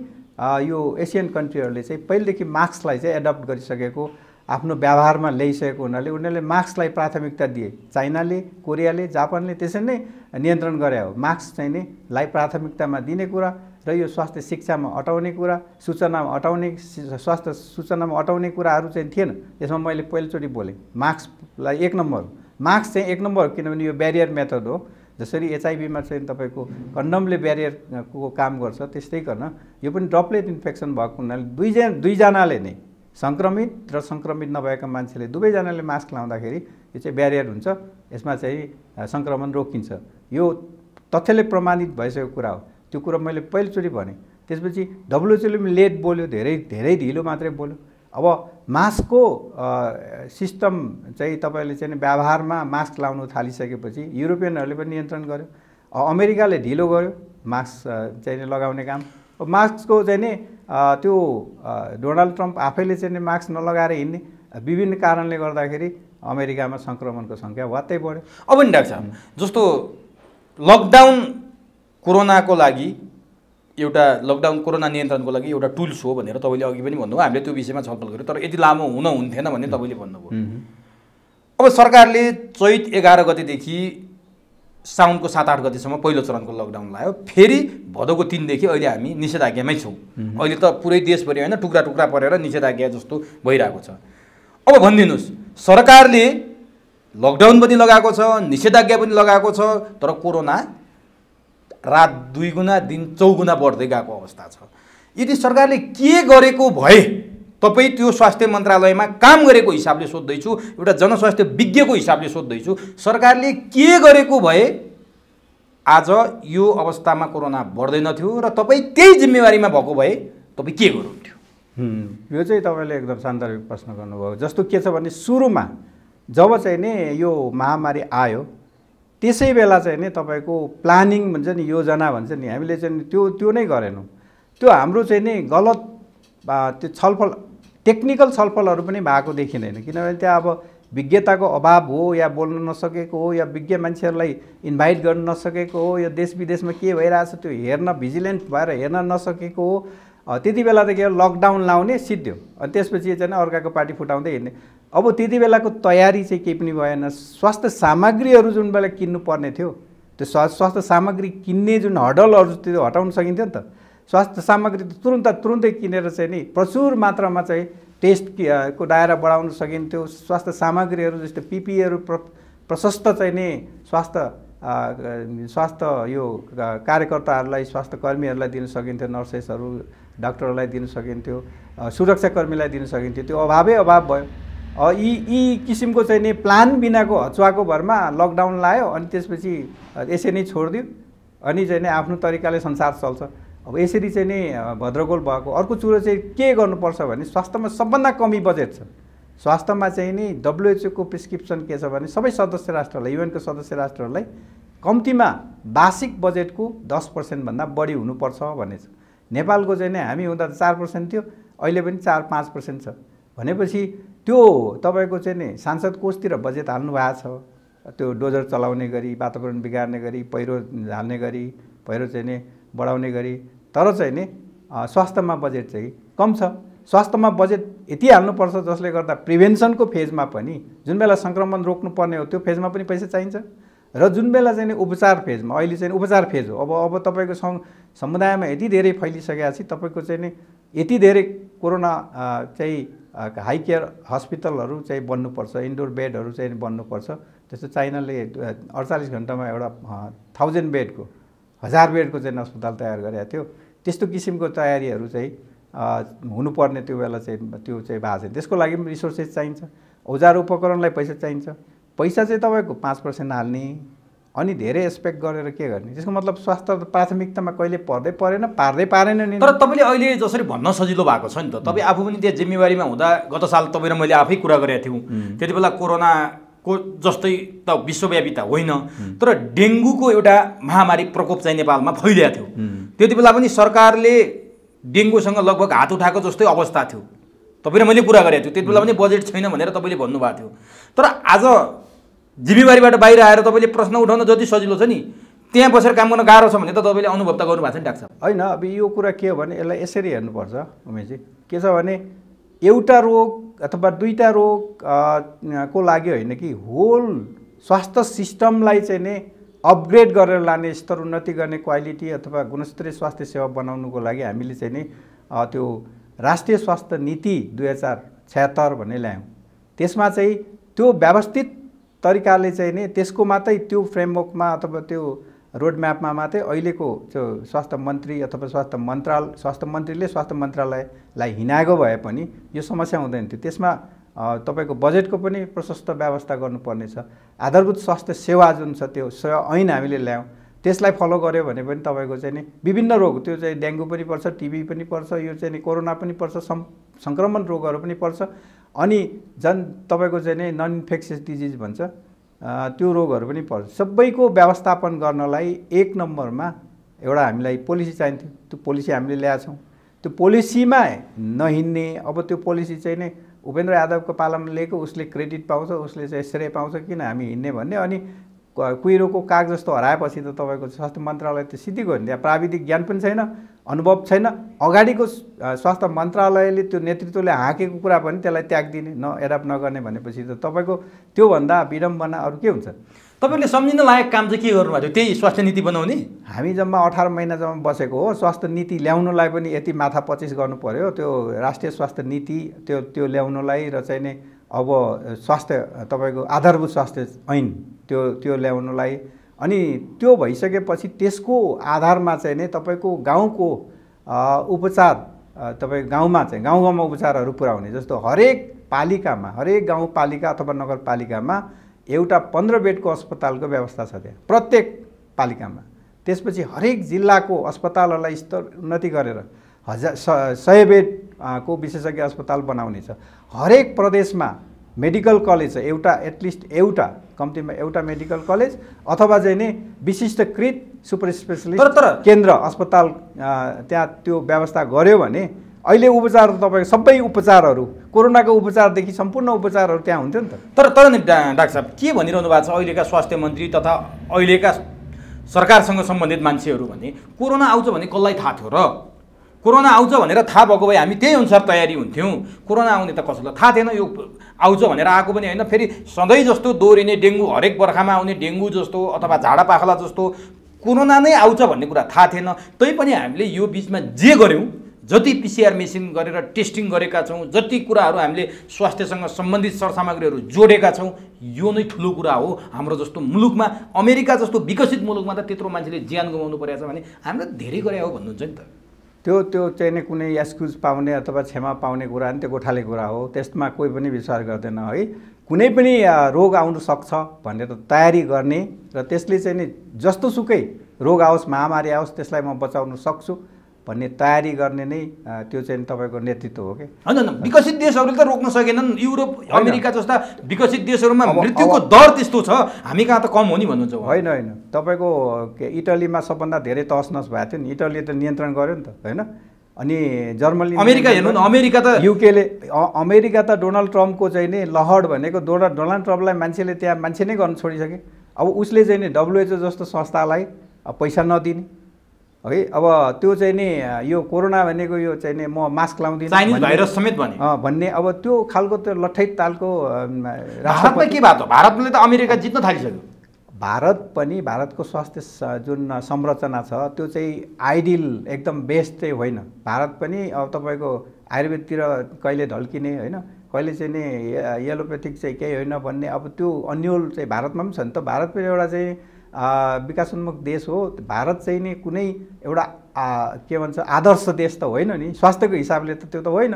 यो एसियन कन्ट्रीहरूले चाहिँ पहिलेदेखि मास्कलाई चाहिँ एडप्ट गरिसकेको, आफ्नो व्यवहारमा ल्याइसकेको हुनाले उनीहरूले मास्कलाई प्राथमिकता दिए। चाइनाले, कोरियाले, जापानले त्यसरी नै नियन्त्रण गरे हो। मास्क चाहिँ नि लाई प्राथमिकतामा दिने कुरा र यो स्वास्थ्य शिक्षामा अटाउने कुरा, स्वास्थ्य सूचनामा अटाउने कुराहरू चाहिँ थिएन। यसमा मैले पहिलोचोटि बोलेँ मास्कलाई 1 नम्बर, मास्क चाहिँ 1 नम्बर, किनभने यो ब्यारियर मेथड हो। जसरी एचआइभीमा चाहिँ तपाईँको कन्डमले ब्यारियरको काम गर्छ, त्यस्तै गर्न यो पनि ड्रपलेट इन्फेक्सन भएको हुनाले दुईजनाले नै सङ्क्रमित र सङ्क्रमित नभएका मान्छेले दुवैजनाले मास्क लाउँदाखेरि यो चाहिँ ब्यारियर हुन्छ, यसमा चाहिँ सङ्क्रमण रोकिन्छ। यो तथ्यले प्रमाणित भइसकेको कुरा हो। त्यो कुरा मैले पहिलोचोटि भनेँ। त्यसपछि WHO पनि लेट बोल्यो, धेरै ढिलो मात्रै बोल्यो। अब मास्कको सिस्टम चाहिँ तपाईँले चाहिँ व्यवहारमा मास्क लाउनु थालिसकेपछि युरोपियनहरूले पनि नियन्त्रण गर्यो। अमेरिकाले ढिलो गर्यो मास्क चाहिँ लगाउने काम। मास्कको चाहिँ नि त्यो डोनाल्ड ट्रम्प आफैले चाहिँ मास्क नलगाएर हिँड्ने विभिन्न कारणले गर्दाखेरि अमेरिकामा सङ्क्रमणको सङ्ख्या वात्तै बढ्यो। अब नि डाक्टर साहब, जस्तो लकडाउन कोरोनाको लागि कोरोना नियन्त्रणको लागि एउटा टुल्स हो भनेर तपाईँले अघि पनि भन्नुभयो, हामीले त्यो विषयमा छलफल गऱ्यौँ, तर यति लामो हुन्थेन भन्ने तपाईँले भन्नुभयो। अब सरकारले चैत 11 गतेदेखि साउनको 7-8 गतेसम्म पहिलो चरणको लकडाउन लायो, फेरि भदौको 3 देखि अहिले हामी निषेधाज्ञामै छौँ। अहिले त पुरै देशभरि होइन, टुक्रा टुक्रा परेर निषेधाज्ञा जस्तो भइरहेको छ। अब भनिदिनुहोस्, सरकारले लकडाउन पनि लगाएको छ, निषेधाज्ञा पनि लगाएको छ, तर कोरोना रात 2 गुना दिन 4 गुना बढ्दै गएको अवस्था छ। यदि सरकारले के गरेको भए, तपाईँ त्यो स्वास्थ्य मन्त्रालयमा काम गरेको हिसाबले सोध्दैछु, एउटा जनस्वास्थ्य विज्ञको हिसाबले सोध्दैछु, सरकारले के गरेको भए आज यो अवस्थामा कोरोना बढ्दैनथ्यो र तपाईँ त्यही जिम्मेवारीमा भएको भए तपाईँ के गर्नुहुन्थ्यो? यो चाहिँ तपाईँले एकदम सान्दर्भिक प्रश्न गर्नुभयो। जस्तो के छ भने सुरुमा जब चाहिँ नि यो महामारी आयो त्यसै बेला चाहिँ नि तपाईँको प्लानिङ भन्छ नि, योजना भन्छ नि, हामीले चाहिँ त्यो नै गरेनौँ। त्यो हाम्रो चाहिँ नि गलत त्यो छलफल, टेक्निकल छलफलहरू पनि भएको देखिँदैन। किनभने त्यहाँ अब विज्ञताको अभाव हो, या बोल्न नसकेको हो, या विज्ञ मान्छेहरूलाई इन्भाइट गर्न नसकेको हो, या देश विदेशमा के भइरहेछ त्यो हेर्न भिजिलेन्ट भएर हेर्न नसकेको हो। त्यति बेला त के लकडाउन लाउने सिद्धियो, अनि त्यसपछि चाहिँ अर्काको पार्टी फुटाउँदै हिँड्ने। अब त्यति बेलाको तयारी चाहिँ केही पनि भएन। स्वास्थ्य सामग्रीहरू जुन बेला किन्नु पर्ने थियो, त्यो स्वास्थ्य सामग्री किन्ने जुन हडलहरू त्यो हटाउन सकिन्थ्यो नि त। स्वास्थ्य सामग्री तुरुन्तै किनेर चाहिँ नि प्रचुर मात्रामा चाहिँ टेस्टको दायरा बढाउन सकिन्थ्यो। स्वास्थ्य सामग्रीहरू जस्तै पिपिईहरू प्रशस्त चाहिँ नि स्वास्थ्य यो कार्यकर्ताहरूलाई, स्वास्थ्य कर्मीहरूलाई दिन सकिन्थ्यो, नर्सेसहरू डाक्टरहरूलाई दिन सकिन्थ्यो, सुरक्षाकर्मीलाई दिन सकिन्थ्यो। त्यो अभाव भयो। यी किसिमको चाहिँ नि प्लान बिनाको हचुवाको भरमा लकडाउन लायो, अनि त्यसपछि यसै नै छोडिदियो, अनि चाहिँ नि आफ्नो तरिकाले संसार चल्छ। अब यसरी चाहिँ नि भद्रगोल भएको। अर्को कुरो चाहिँ के गर्नुपर्छ भने स्वास्थ्यमा सबभन्दा कमी बजेट छ। स्वास्थ्यमा चाहिँ नि WHO को प्रिस्क्रिप्सन के छ भने सबै सदस्य राष्ट्रहरूलाई, UN को सदस्य राष्ट्रहरूलाई कम्तीमा वार्षिक बजेटको 10% भन्दा बढी हुनुपर्छ भन्ने छ। नेपालको चाहिँ नि हामी हुँदा 4% थियो, अहिले पनि 4-5% छ। भनेपछि त्यो तपाईँको चाहिँ नि सांसद कोषतिर बजेट हाल्नु भएको छ, त्यो डोजर चलाउने गरी, वातावरण बिगार्ने गरी, पहिरो हाल्ने गरी, पहिरो चाहिँ नि बढाउने गरी। तर चाहिँ नि स्वास्थ्यमा बजेट चाहिँ कम छ। स्वास्थ्यमा बजेट यति हाल्नुपर्छ जसले गर्दा प्रिभेन्सनको फेजमा पनि, जुन बेला सङ्क्रमण रोक्नुपर्ने हो त्यो फेजमा पनि पैसा चाहिन्छ, र जुन बेला चाहिँ नि उपचार फेजमा, अहिले चाहिँ उपचार फेज हो। अब तपाईँको समुदायमा यति धेरै फैलिसकेपछि तपाईँको चाहिँ नि यति धेरै कोरोना चाहिँ हाई केयर हस्पिटलहरू चाहिँ बन्नुपर्छ, इन्डोर बेडहरू चाहिँ बन्नुपर्छ। त्यस्तो चाइनाले 48 घन्टामा एउटा 1000 बेडको 1000 बेडको चाहिँ अस्पताल तयार गरेको थियो। त्यस्तो किसिमको तयारीहरू चाहिँ हुनुपर्ने त्यो बेला चाहिँ त्यो चाहिँ भएको छ। त्यसको लागि पनि रिसोर्सेस चाहिन्छ, औजार उपकरणलाई पैसा चाहिन्छ। पैसा चाहिँ तपाईँको 5% हाल्ने, अनि धेरै एक्सपेक्ट गरेर के गर्ने? त्यसको मतलब स्वास्थ्य प्राथमिकतामा कहिले पारेन नि। तर तपाईँले अहिले जसरी भन्न सजिलो भएको छ नि त, तपाईँ आफू पनि त्यो जिम्मेवारीमा हुँदा गत साल तपाईँ र मैले आफै कुरा गरेका थियौँ। त्यति बेला कोरोनाको जस्तै त विश्वव्यापी त होइन, तर डेङ्गुको एउटा महामारी प्रकोप चाहिँ नेपालमा फैलिएको थियो। त्यति बेला पनि सरकारले डेङ्गुसँग लगभग हात उठाएको जस्तै अवस्था थियो। तपाईँ र मैले कुरा गरेको थियौँ, त्यति बेला पनि बजेट छैन भनेर तपाईँले भन्नुभएको थियो। तर आज जिम्मेवारीबाट बाहिर आएर तपाईँले प्रश्न उठाउन जति सजिलो छ नि, त्यहाँ बसेर काम गर्न गाह्रो छ भने त तपाईँले अनुभव त गर्नुभएको छ नि डाक्टर साहब। होइन, अब यो कुरा के हो भने यसलाई यसरी हेर्नुपर्छ उमेशजी। के छ भने एउटा रोग अथवा दुईटा रोग को लागि होइन कि होल स्वास्थ्य सिस्टमलाई चाहिँ नै अपग्रेड गरेर लाने, स्तर उन्नति गर्ने, क्वालिटी अथवा गुणस्तरीय स्वास्थ्य सेवा बनाउनुको लागि हामीले चाहिँ नि त्यो राष्ट्रिय स्वास्थ्य नीति 2076 भन्ने ल्यायौँ। त्यसमा चाहिँ त्यो व्यवस्थित तरिकाले चाहिँ नि त्यसको मात्रै त्यो फ्रेमवर्कमा अथवा त्यो रोडम्यापमा मात्रै अहिलेको त्यो स्वास्थ्य मन्त्री अथवा स्वास्थ्य मन्त्रीले स्वास्थ्य मन्त्रालयलाई हिँडाएको भए पनि यो समस्या हुँदैन थियो। त्यसमा तपाईँको बजेटको पनि प्रशस्त व्यवस्था गर्नुपर्ने छ। आधारभूत स्वास्थ्य सेवा जुन छ त्यो सेवा ऐन हामीले ल्यायौँ। त्यसलाई फलो गर्यो भने पनि तपाईँको चाहिँ नि विभिन्न रोग, त्यो चाहिँ डेङ्गु पनि पर्छ, टिबी पनि पर्छ, यो चाहिँ नि कोरोना पनि पर्छ, सङ्क्रमण रोगहरू पनि पर्छ। अनि तपाईँको चाहिँ नि नन इन्फेक्सियस डिजिज भन्छ, त्यो रोगहरू पनि पर्छ। सबैको व्यवस्थापन गर्नलाई एक नम्बरमा एउटा हामीलाई पोलिसी चाहिन्थ्यो। त्यो पोलिसी हामीले ल्याएको छौँ। त्यो पोलिसीमा नहिँड्ने, अब त्यो पोलिसी चाहिँ नि उपेन्द्र यादवको पालामा लिएको, उसले क्रेडिट पाउँछ, उसले चाहिँ श्रेय पाउँछ, किन हामी हिँड्ने भन्ने। अनि कुहिरोको काग जस्तो हराएपछि त तपाईँको स्वास्थ्य मन्त्रालय त सिद्धि गयो नि, त्यहाँ प्राविधिक ज्ञान पनि छैन, अनुभव छैन। अगाडिको स्वास्थ्य मन्त्रालयले त्यो नेतृत्वले हाँकेको कुरा पनि त्यसलाई त्याग दिने, एडप्ट नगर्ने भनेपछि त तपाईँको त्योभन्दा विडम्बना अरू के हुन्छ? तपाईँले सम्झिन लायक काम चाहिँ के गर्नुभएको थियो? त्यही स्वास्थ्य नीति बनाउने? हामी जम्मा 18 महिना जम्मा बसेको हो। स्वास्थ्य नीति ल्याउनुलाई पनि यति माथा पचिस गर्नु पर्यो। त्यो राष्ट्रिय स्वास्थ्य नीति त्यो ल्याउनुलाई र चाहिँ नि अब स्वास्थ्य तपाईँको आधारभूत स्वास्थ्य ऐन त्यो ल्याउनुलाई, अनि त्यो भइसकेपछि त्यसको आधारमा चाहिँ नि तपाईँको गाउँको उपचार, तपाईँ गाउँमा चाहिँ गाउँमा उपचारहरू पुर्याउने। जस्तो हरेक पालिकामा, हरेक गाउँपालिका अथवा नगरपालिकामा एउटा 15 बेडको अस्पतालको व्यवस्था छ त्यहाँ, प्रत्येक पालिकामा। त्यसपछि हरेक जिल्लाको अस्पतालहरूलाई स्तर उन्नति गरेर 100 बेडको विशेषज्ञ अस्पताल बनाउने छ। हरेक प्रदेशमा मेडिकल कलेज छ, एउटा एटलिस्ट एउटा, कम्तीमा एउटा मेडिकल कलेज अथवा चाहिँ नि विशिष्टकृत सुपर स्पेसलिस्ट केन्द्र अस्पताल त्यहाँ त्यो व्यवस्था गर्यो भने अहिले उपचार त तपाईँको सबै उपचारहरू, कोरोनाको उपचारदेखि सम्पूर्ण उपचारहरू त्यहाँ हुन्थ्यो नि त। तर नि डाक्टर साहब के भनिरहनु भएको छ अहिलेका स्वास्थ्य मन्त्री तथा अहिलेका सरकारसँग सम्बन्धित मान्छेहरू भने कोरोना आउँछ भने कसलाई थाहा थियो र? कोरोना आउँछ भनेर थाहा भएको भए हामी त्यही अनुसार तयारी हुन्थ्यौँ। कोरोना आउने त कसैलाई थाहा थिएन, यो आउँछ भनेर आएको पनि होइन। फेरि सधैँ जस्तो दोहोरिने डेङ्गु, हरेक बर्खामा आउने डेङ्गु जस्तो अथवा झाडापाखला जस्तो कोरोना नै आउँछ भन्ने कुरा थाहा थिएन। तैपनि हामीले यो बिचमा जे गऱ्यौँ, जति पिसिआर मेसिन गरेर टेस्टिङ गरेका छौँ, जति कुराहरू हामीले स्वास्थ्यसँग सम्बन्धित सरसामग्रीहरू जोडेका छौँ, यो नै ठुलो कुरा हो। हाम्रो जस्तो मुलुकमा, अमेरिका जस्तो विकसित मुलुकमा त त्यत्रो मान्छेले ज्यान गुमाउनु परेको छ भने हामीले धेरै गरे हो भन्नुहुन्छ नि त। त्यो चाहिँ नि कुनै एक्सक्युज पाउने अथवा क्षमा पाउने कुरा नि, त्यो गोठाले कुरा हो। त्यसमा कोही पनि विश्वास गर्दैन है। कुनै पनि रोग आउनु सक्छ भनेर तयारी गर्ने र त्यसले चाहिँ नि जस्तोसुकै रोग आओस्, महामारी आओस्, त्यसलाई म बचाउन सक्छु भन्ने तयारी गर्ने नै त्यो चाहिँ तपाईँको नेतृत्व हो। कि होइन, विकसित देशहरूले त रोक्न सकेनन्। युरोप, अमेरिका जस्ता विकसित देशहरूमा मृत्युको दर त्यस्तो छ, हामी कहाँ त कम हो नि भन्नुहुन्छ? होइन होइन, तपाईँको इटलीमा सबभन्दा धेरै तहसनस भएको थियो नि, इटलीले त नियन्त्रण गर्यो नि त, होइन? अनि जर्मनी, अमेरिका हेर्नु न, अमेरिका त युकेले, अमेरिका त डोनाल्ड ट्रम्पको चाहिँ नि लहड भनेको डोनाल्ड ट्रम्पलाई मान्छेले त्यहाँ मान्छे नै गर्न छोडिसके। अब उसले चाहिँ नि WHO जस्तो संस्थालाई पैसा नदिने है। अब त्यो चाहिँ नि यो कोरोना भनेको यो चाहिँ नि म मास्क लाउँदिनँ, चाइनिज भाइरस समेत भन्ने, अब त्यो खालको त्यो लट्ठै तालको भारतमा के भएको? भारतले त अमेरिका जित्न थालिसक्यो। भारत पनि, भारतको स्वास्थ्य जुन संरचना छ त्यो चाहिँ आइडियल एकदम बेस्ट चाहिँ होइन। भारत पनि अब तपाईँको आयुर्वेदतिर कहिले ढल्किने होइन, कहिले चाहिँ नि एलोपेथिक चाहिँ केही होइन भन्ने, अब त्यो अन्यल चाहिँ भारतमा पनि छ नि त। भारत पनि एउटा चाहिँ विकासोन्मुख देश हो। भारत चाहिँ नि कुनै एउटा के भन्छ आदर्श देश त होइन नि, स्वास्थ्यको हिसाबले त त्यो त होइन।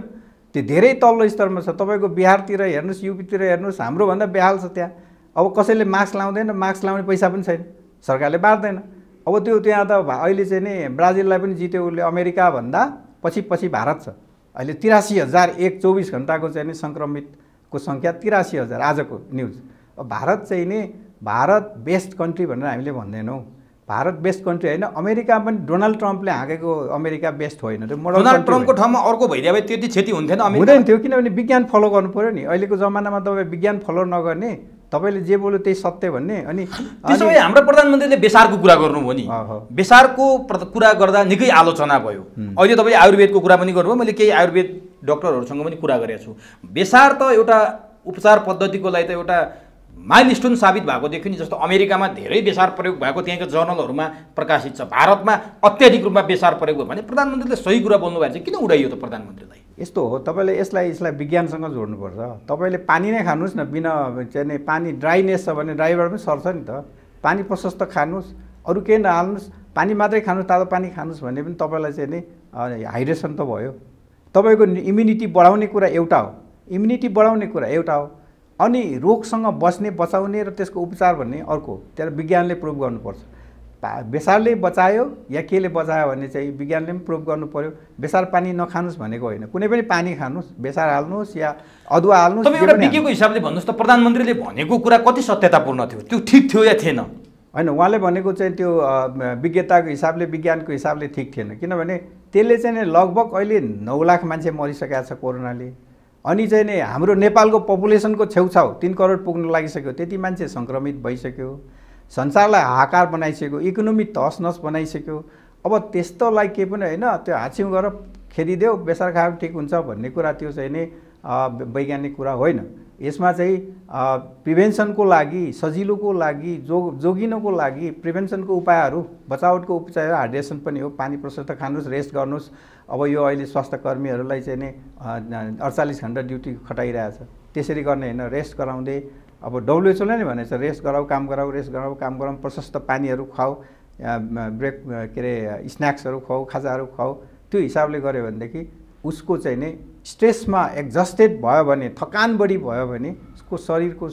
त्यो धेरै तल्लो स्तरमा छ। तपाईँको बिहारतिर हेर्नुहोस्, युपीतिर हेर्नुहोस्, हाम्रोभन्दा बेहाल छ त्यहाँ। अब कसैले मास्क लाउँदैन, मास्क लाउने पैसा पनि छैन, सरकारले बाँड्दैन। अब त्यो त्यहाँ त अहिले चाहिँ नि ब्राजिललाई पनि जित्यो उसले, अमेरिकाभन्दा पछि भारत छ। अहिले 83,000 एक 24 घन्टाको चाहिँ नि सङ्क्रमितको सङ्ख्या 83,000 आजको न्युज। भारत चाहिँ नि भारत बेस्ट कन्ट्री भनेर हामीले भन्दैनौँ। भारत बेस्ट कन्ट्री होइन। अमेरिका पनि डोनाल्ड ट्रम्पले हाँकेको अमेरिका बेस्ट होइन। डोनाल्ड ट्रम्पको ठाउँमा अर्को भइदियो भए त्यति क्षति हुन्थेन? हुँदैन थियो, किनभने विज्ञान फलो गर्नु पऱ्यो नि। अहिलेको जमानामा तपाईँ विज्ञान फलो नगर्ने, तपाईँले जे बोल्यो त्यही सत्य भन्ने। अनि त्यसो भए हाम्रो प्रधानमन्त्रीले बेसारको कुरा गर्नुभयो नि, बेसारको कुरा गर्दा निकै आलोचना भयो। अहिले तपाईँ आयुर्वेदको कुरा पनि गर्नुभयो, मैले केही आयुर्वेद डक्टरहरूसँग पनि कुरा गरेको छु। बेसार त एउटा उपचार पद्धतिको लागि त एउटा माइलस्टोन साबित भएको देखियो नि। जस्तो अमेरिकामा धेरै बेसार प्रयोग भएको त्यहाँको जर्नलहरूमा प्रकाशित छ, भारतमा अत्याधिक रूपमा बेसार प्रयोग भयो भने प्रधानमन्त्रीले सही कुरा बोल्नु भएको छ, किन उडाइयो त प्रधानमन्त्रीलाई? यस्तो हो, तपाईँले यसलाई विज्ञानसँग जोड्नुपर्छ। तपाईँले पानी नै खानुहोस् न, बिना चाहिँ नि पानी ड्राइनेस छ भने ड्राइबाट पनि सर्छ नि त। पानी प्रशस्त खानुहोस्, अरू केही नहाल्नुहोस्, पानी मात्रै खानुहोस्, तातो पानी खानुहोस् भने पनि तपाईँलाई चाहिँ नि हाइड्रेसन त भयो। तपाईँको इम्युनिटी बढाउने कुरा एउटा हो, इम्युनिटी बढाउने कुरा एउटा हो। अनि रोगसँग बच्ने, बचाउने र त्यसको उपचार भन्ने अर्को। त्यहाँ विज्ञानले प्रुभ गर्नुपर्छ। बेसारले बचायो या केले बचायो भन्ने चाहिँ विज्ञानले पनि प्रुभ गर्नु पर्यो। बेसार पानी नखानुस् भनेको होइन, कुनै पनि पानी खानुस्, बेसार हाल्नुहोस् या अदुवा हाल्नुहोस्। तपाईँ एउटा विज्ञको हिसाबले भन्नुहोस् त, प्रधानमन्त्रीले भनेको कुरा कति सत्यतापूर्ण थियो, त्यो ठिक थियो या थिएन? होइन, उहाँले भनेको चाहिँ त्यो विज्ञताको हिसाबले विज्ञानको हिसाबले ठिक थिएन, किनभने त्यसले चाहिँ लगभग अहिले 9 लाख मान्छे मरिसकेका छ कोरोनाले। अनि चाहिँ नि हाम्रो नेपालको पपुलेसनको छेउछाउ 3 करोड पुग्न लागिसक्यो, त्यति मान्छे सङ्क्रमित भइसक्यो, संसारलाई हाहाकार बनाइसक्यो, इकोनोमी तहसनहस बनाइसक्यो। अब त्यस्तोलाई केही पनि होइन, त्यो हाछिउँ गरेर खेदिदेऊ बेसार खायो ठिक हुन्छ भन्ने कुरा त्यो चाहिँ नि वैज्ञानिक कुरा होइन। यसमा चाहिँ प्रिभेन्सनको लागि, सजिलोको लागि, जोगिनको लागि प्रिभेन्सनको उपायहरू, बचावटको उपचार हाइड्रेसन पनि हो, पानी प्रशस्त खानुहोस्, रेस्ट गर्नुहोस्। अब यो अहिले स्वास्थ्य कर्मीहरूलाई चाहिँ नि 48 घन्टा ड्युटी खटाइरहेछ, त्यसरी गर्ने होइन, रेस्ट गराउँदै। अब WHO नै भनेको छ रेस्ट गराऊ, काम गराऊ, रेस्ट गराऊ, काम गराऊ, प्रशस्त पानीहरू खुवाऊ, ब्रेक के अरे स्न्याक्सहरू खुवाऊ, खाजाहरू खुवाऊ। त्यो हिसाबले गऱ्यो भनेदेखि उसको चाहिँ नि स्ट्रेसमा एक्जस्टेड भयो भने, थकान बढी भयो भने उसको शरीरको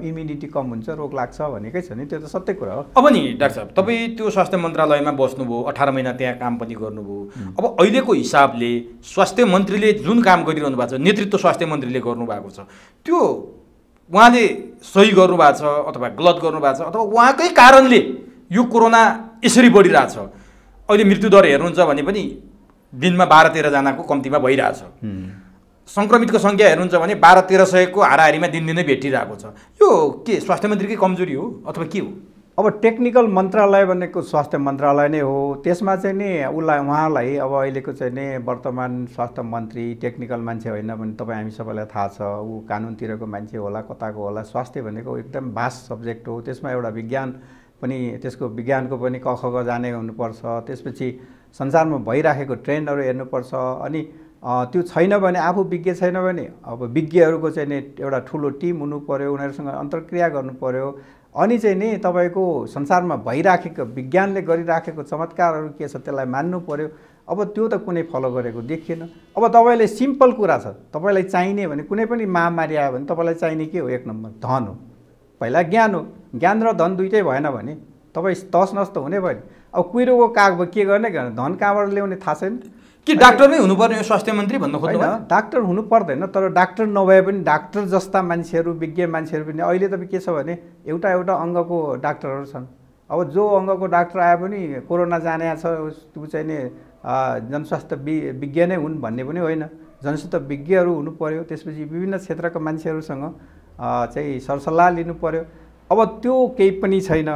इम्युनिटी कम हुन्छ, रोग लाग्छ भनेकै छ नि, त्यो त सत्य कुरा हो। अब नि डाक्टर साहब, तपाईँ त्यो स्वास्थ्य मन्त्रालयमा बस्नुभयो, 18 महिना त्यहाँ काम पनि गर्नुभयो। अब अहिलेको हिसाबले स्वास्थ्य मन्त्रीले जुन काम गरिरहनु भएको छ, नेतृत्व स्वास्थ्य मन्त्रीले गर्नुभएको छ, त्यो उहाँले सही गर्नुभएको छ अथवा गलत गर्नुभएको छ, अथवा उहाँकै कारणले यो कोरोना यसरी बढिरहेछ? अहिले मृत्युदर हेर्नुहुन्छ भने पनि दिनमा 12-13 जनाको कम्तीमा भइरहेछ। सङ्क्रमितको सङ्ख्या हेर्नुहुन्छ भने 1200-1300को हाराहारीमा दिनदिनै भेटिरहेको छ। यो के स्वास्थ्य मन्त्रीकै कमजोरी हो अथवा के हो? अब टेक्निकल मन्त्रालय भनेको स्वास्थ्य मन्त्रालय नै हो, त्यसमा चाहिँ नि उहाँलाई अब अहिलेको चाहिँ नि वर्तमान स्वास्थ्य मन्त्री टेक्निकल मान्छे होइन भने तपाईँ हामी सबैलाई थाहा छ, ऊ कानुनतिरको मान्छे होला, कताको होला। स्वास्थ्य भनेको एकदम भास्ट सब्जेक्ट हो, त्यसमा एउटा विज्ञान पनि, त्यसको विज्ञानको पनि क ख ग जाने हुनुपर्छ, त्यसपछि संसारमा भइराखेको ट्रेन्डहरू हेर्नुपर्छ। अनि त्यो छैन भने, आफू विज्ञ छैन भने अब विज्ञहरूको चाहिँ नि एउटा ठुलो टिम हुनु पर्यो, उनीहरूसँग अन्तर्क्रिया गर्नु पर्यो। अनि चाहिँ नि तपाईँको संसारमा भइराखेको विज्ञानले गरिराखेको चमत्कारहरू के छ त्यसलाई मान्नु पर्यो। अब त्यो त कुनै फलो गरेको देखिएन। अब तपाईँले सिम्पल कुरा छ, तपाईँलाई चाहिने भने कुनै पनि महामारी आयो भने तपाईँलाई चाहिने के हो? 1 नम्बर धन हो, पहिला ज्ञान हो। ज्ञान र धन दुइटै भएन भने तपाईँ तहस-नहस त हुने भयो नि। अब कुहिरोको काग के गर्ने, धन कहाँबाट ल्याउने थाहा छैन। कि डाक्टर नै हुनुपर्ने स्वास्थ्य मन्त्री भन्नु खोज्नु भयो? डाक्टर हुनु पर्दैन, तर डाक्टर नभए पनि डाक्टर जस्ता मान्छेहरू, विज्ञ मान्छेहरू पनि अहिले त के छ भने एउटा अङ्गको डाक्टरहरू छन्। अब जो अङ्गको डाक्टर आए पनि कोरोना जाने छ ऊ चाहिँ नि जनस्वास्थ्य विज्ञ नै हुन् भन्ने पनि होइन, जनस्वास्थ्य विज्ञहरू हुनु पर्यो। त्यसपछि विभिन्न क्षेत्रका मान्छेहरूसँग चाहिँ सरसल्लाह लिनु पर्यो। अब त्यो केही पनि छैन,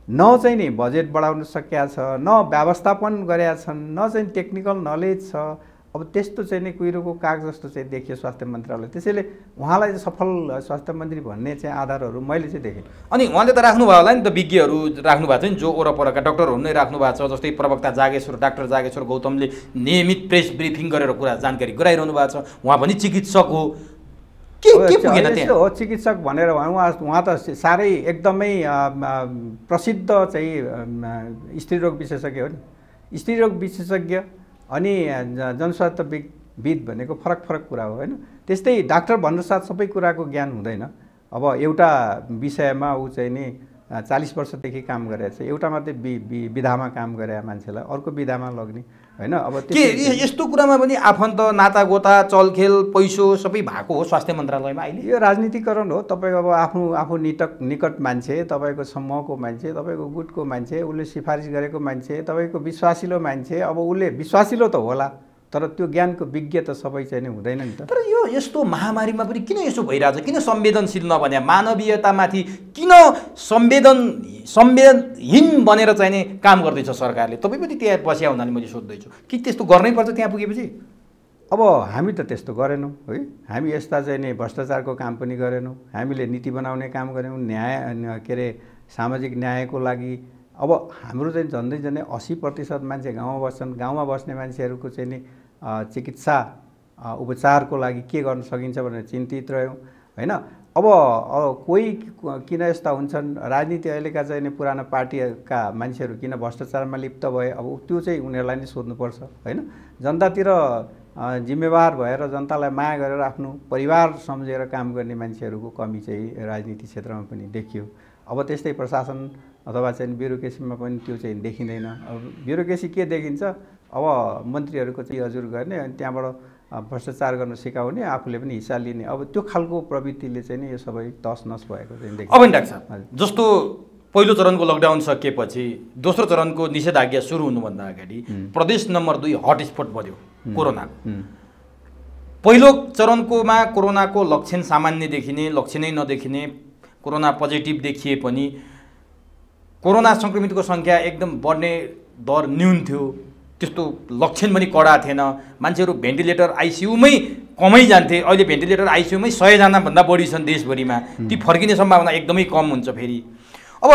न चाहिँ नि बजेट बढाउन सकिया छ, न व्यवस्थापन गरेका छन्, न चाहिँ टेक्निकल नलेज छ। अब त्यस्तो चाहिँ नि कुहिरोको काग जस्तो चाहिँ देखियो स्वास्थ्य मन्त्रालय। त्यसैले उहाँलाई सफल स्वास्थ्य मन्त्री भन्ने चाहिँ आधारहरू मैले चाहिँ देखेँ। अनि उहाँले त राख्नुभयो होला नि त, विज्ञहरू राख्नु भएको छ नि, जो वरपरका डाक्टरहरू नै राख्नु भएको छ। जस्तै प्रवक्ता डाक्टर जागेश्वर गौतमले नियमित प्रेस ब्रिफिङ गरेर कुरा जानकारी गराइरहनु भएको छ। उहाँ पनि चिकित्सक हो, के पुगेन त्यहाँ? हो चिकित्सक भनेर उहाँ त साह्रै एकदमै प्रसिद्ध चाहिँ स्त्रीरोग विशेषज्ञ हो नि। स्त्रीरोग विशेषज्ञ अनि जनस्वास्थ्यविद भनेको फरक कुरा हो होइन। त्यस्तै डाक्टर भन्नुसाथ सबै कुराको ज्ञान हुँदैन। अब एउटा विषयमा ऊ चाहिँ नि 40 वर्षदेखि काम गरेछ, एउटा मात्रै विधामा काम गरे मान्छेलाई अर्को विधामा लग्ने होइन। अब के यस्तो कुरामा पनि आफन्त नातागोता चलखेल पैसो सबै भएको हो स्वास्थ्य मन्त्रालयमा अहिले? यो राजनीतिकरण हो। तपाईँको अब आफू निकट मान्छे, तपाईँको समूहको मान्छे, तपाईँको गुटको मान्छे, उसले सिफारिस गरेको मान्छे, तपाईँको विश्वासिलो मान्छे। अब उसले विश्वासिलो त होला, तर त्यो ज्ञानको विज्ञ त सबै चाहिँ नि हुँदैन नि त। तर यो यस्तो महामारीमा पनि किन यसो भइरहेछ? किन संवेदनशील नबने? मानवीयतामाथि किन संवेदनहीन बनेर चाहिँ नि काम गर्दैछ सरकारले? तपाईँ पनि त्यहाँ बसिया हुनाले मैले सोध्दैछु कि त्यस्तो गर्नै पर्छ त्यहाँ पुगेपछि? अब हामी त त्यस्तो गरेनौँ है। हामी यस्ता चाहिँ नि भ्रष्टाचारको काम पनि गरेनौँ, हामीले नीति बनाउने काम गरेनौँ, न्याय के अरे सामाजिक न्यायको लागि। अब हाम्रो चाहिँ झन्डै 80% मान्छे गाउँमा बस्छन्। गाउँमा बस्ने मान्छेहरूको चाहिँ नि चिकित्सा उपचारको लागि के गर्न सकिन्छ भनेर चिन्तित रह्यौँ होइन। अब कोही किन यस्ता हुन्छन्, राजनीति अहिलेका चाहिँ नि पुराना पार्टीका मान्छेहरू किन भ्रष्टाचारमा लिप्त भए, अब त्यो चाहिँ उनीहरूलाई नै सोध्नुपर्छ होइन। जनतातिर जिम्मेवार भएर जनतालाई माया गरेर आफ्नो परिवार सम्झेर काम गर्ने मान्छेहरूको कमी चाहिँ राजनीति क्षेत्रमा पनि देखियो। अब त्यस्तै प्रशासन अथवा चाहिँ ब्युरोक्रेसीमा पनि त्यो चाहिँ देखिँदैन। अब ब्युरोक्रेसी के देखिन्छ, अब मन्त्रीहरूको चाहिँ हजुर गर्ने अनि त्यहाँबाट भ्रष्टाचार गर्न सिकाउने, आफूले पनि हिस्सा लिने, अब त्यो खालको प्रवृत्तिले चाहिँ नि यो सबै तस नस भएको चाहिँ देखिन्छ। अब नि डाक्टर साहब, जस्तो पहिलो चरणको लकडाउन सकिएपछि दोस्रो चरणको निषेधाज्ञा सुरु हुनुभन्दा अगाडि प्रदेश नम्बर 2 हटस्पट बन्यो कोरोनाको। पहिलो चरणकोमा कोरोनाको लक्षण सामान्य देखिने, लक्षणै नदेखिने, कोरोना पोजिटिभ देखिए पनि कोरोना सङ्क्रमितको सङ्ख्या एकदम बढ्ने दर न्यून थियो, त्यस्तो लक्षण पनि कडा थिएन, मान्छेहरू भेन्टिलेटर आइसियुमै कमै जान्थे। अहिले भेन्टिलेटर आइसियुमै 100 जनाभन्दा बढी छन् देशभरिमा, ती फर्किने सम्भावना एकदमै कम हुन्छ। फेरि अब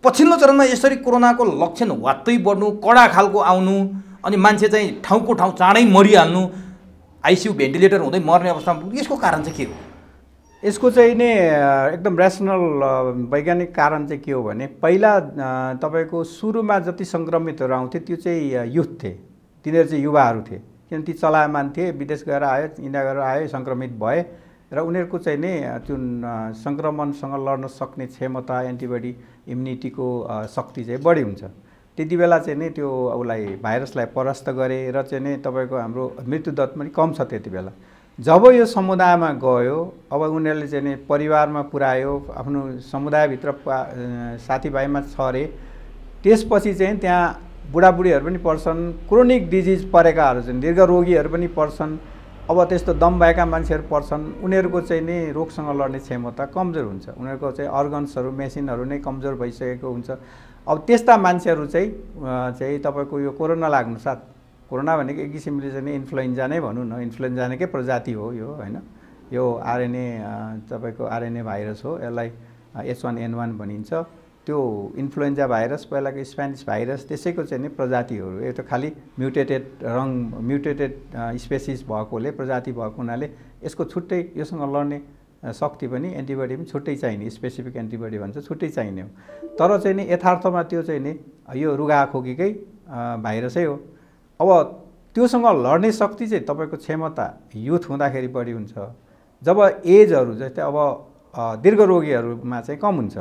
पछिल्लो चरणमा यसरी कोरोनाको लक्षण वात्तै बढ्नु, कडा खालको आउनु, अनि मान्छे चाहिँ ठाउँको ठाउँ चाँडै मरिहाल्नु, आइसियु भेन्टिलेटर हुँदै मर्ने अवस्थामा, यसको कारण चाहिँ के हो? यसको चाहिँ नि एकदम ऱ्यासनल वैज्ञानिक कारण चाहिँ के हो भने, पहिला तपाईँको सुरुमा जति सङ्क्रमितहरू आउँथे त्यो चाहिँ युथ थिए, तिनीहरू चाहिँ युवाहरू थिए, किन ती चलायमान थिए, विदेश गएर आयो, इन्डिया गएर आयो, सङ्क्रमित भए र उनीहरूको चाहिँ नि त्यो सङ्क्रमणसँग लड्न सक्ने क्षमता, एन्टिबडी इम्युनिटीको शक्ति चाहिँ बढी हुन्छ। त्यति बेला चाहिँ नि त्यो उसलाई भाइरसलाई परास्त गरे र चाहिँ नि तपाईँको हाम्रो मृत्युदर पनि कम छ त्यति बेला। जब यो समुदायमा गयो, अब उनीहरूले चाहिँ नि परिवारमा पुर्यायो, आफ्नो समुदायभित्र साथीभाइमा छरे, त्यसपछि चाहिँ त्यहाँ बुढाबुढीहरू पनि पर्छन्, क्रोनिक डिजिज परेकाहरू चाहिँ दीर्घरोगीहरू पनि पर्छन्, अब त्यस्तो दम भएका मान्छेहरू पर्छन्, उनीहरूको चाहिँ नि रोगसँग लड्ने क्षमता कमजोर हुन्छ, उनीहरूको चाहिँ अर्गन्सहरू मेसिनहरू नै कमजोर भइसकेको हुन्छ। अब त्यस्ता मान्छेहरू चाहिँ तपाईँको यो कोरोना लाग्नु साथ, कोरोना भनेको एक किसिमले चाहिँ इन्फ्लुएन्जा नै भनौँ न, इन्फ्लुएन्जाकै प्रजाति हो यो, होइन? यो आरएनए तपाईँको आरएनए भाइरस हो, यसलाई H1N1 भनिन्छ। त्यो इन्फ्लुएन्जा भाइरस पहिलाको स्पेनिस भाइरस त्यसैको चाहिँ नि प्रजातिहरू, यो त खालि म्युटेटेड स्पेसिस भएकोले, प्रजाति भएको हुनाले यसको छुट्टै योसँग लड्ने शक्ति पनि, एन्टिबडी पनि छुट्टै चाहिने, स्पेसिफिक एन्टिबडी भन्छ, छुट्टै चाहिने हो। तर चाहिँ नि यथार्थमा त्यो चाहिँ नि यो रुगाखोकीकै भाइरसै हो। अब त्योसँग लड्ने शक्ति चाहिँ तपाईँको क्षमता युथ हुँदाखेरि बढी हुन्छ, जब एजहरू जस्तै अब दीर्घरोगीहरूमा चाहिँ कम हुन्छ।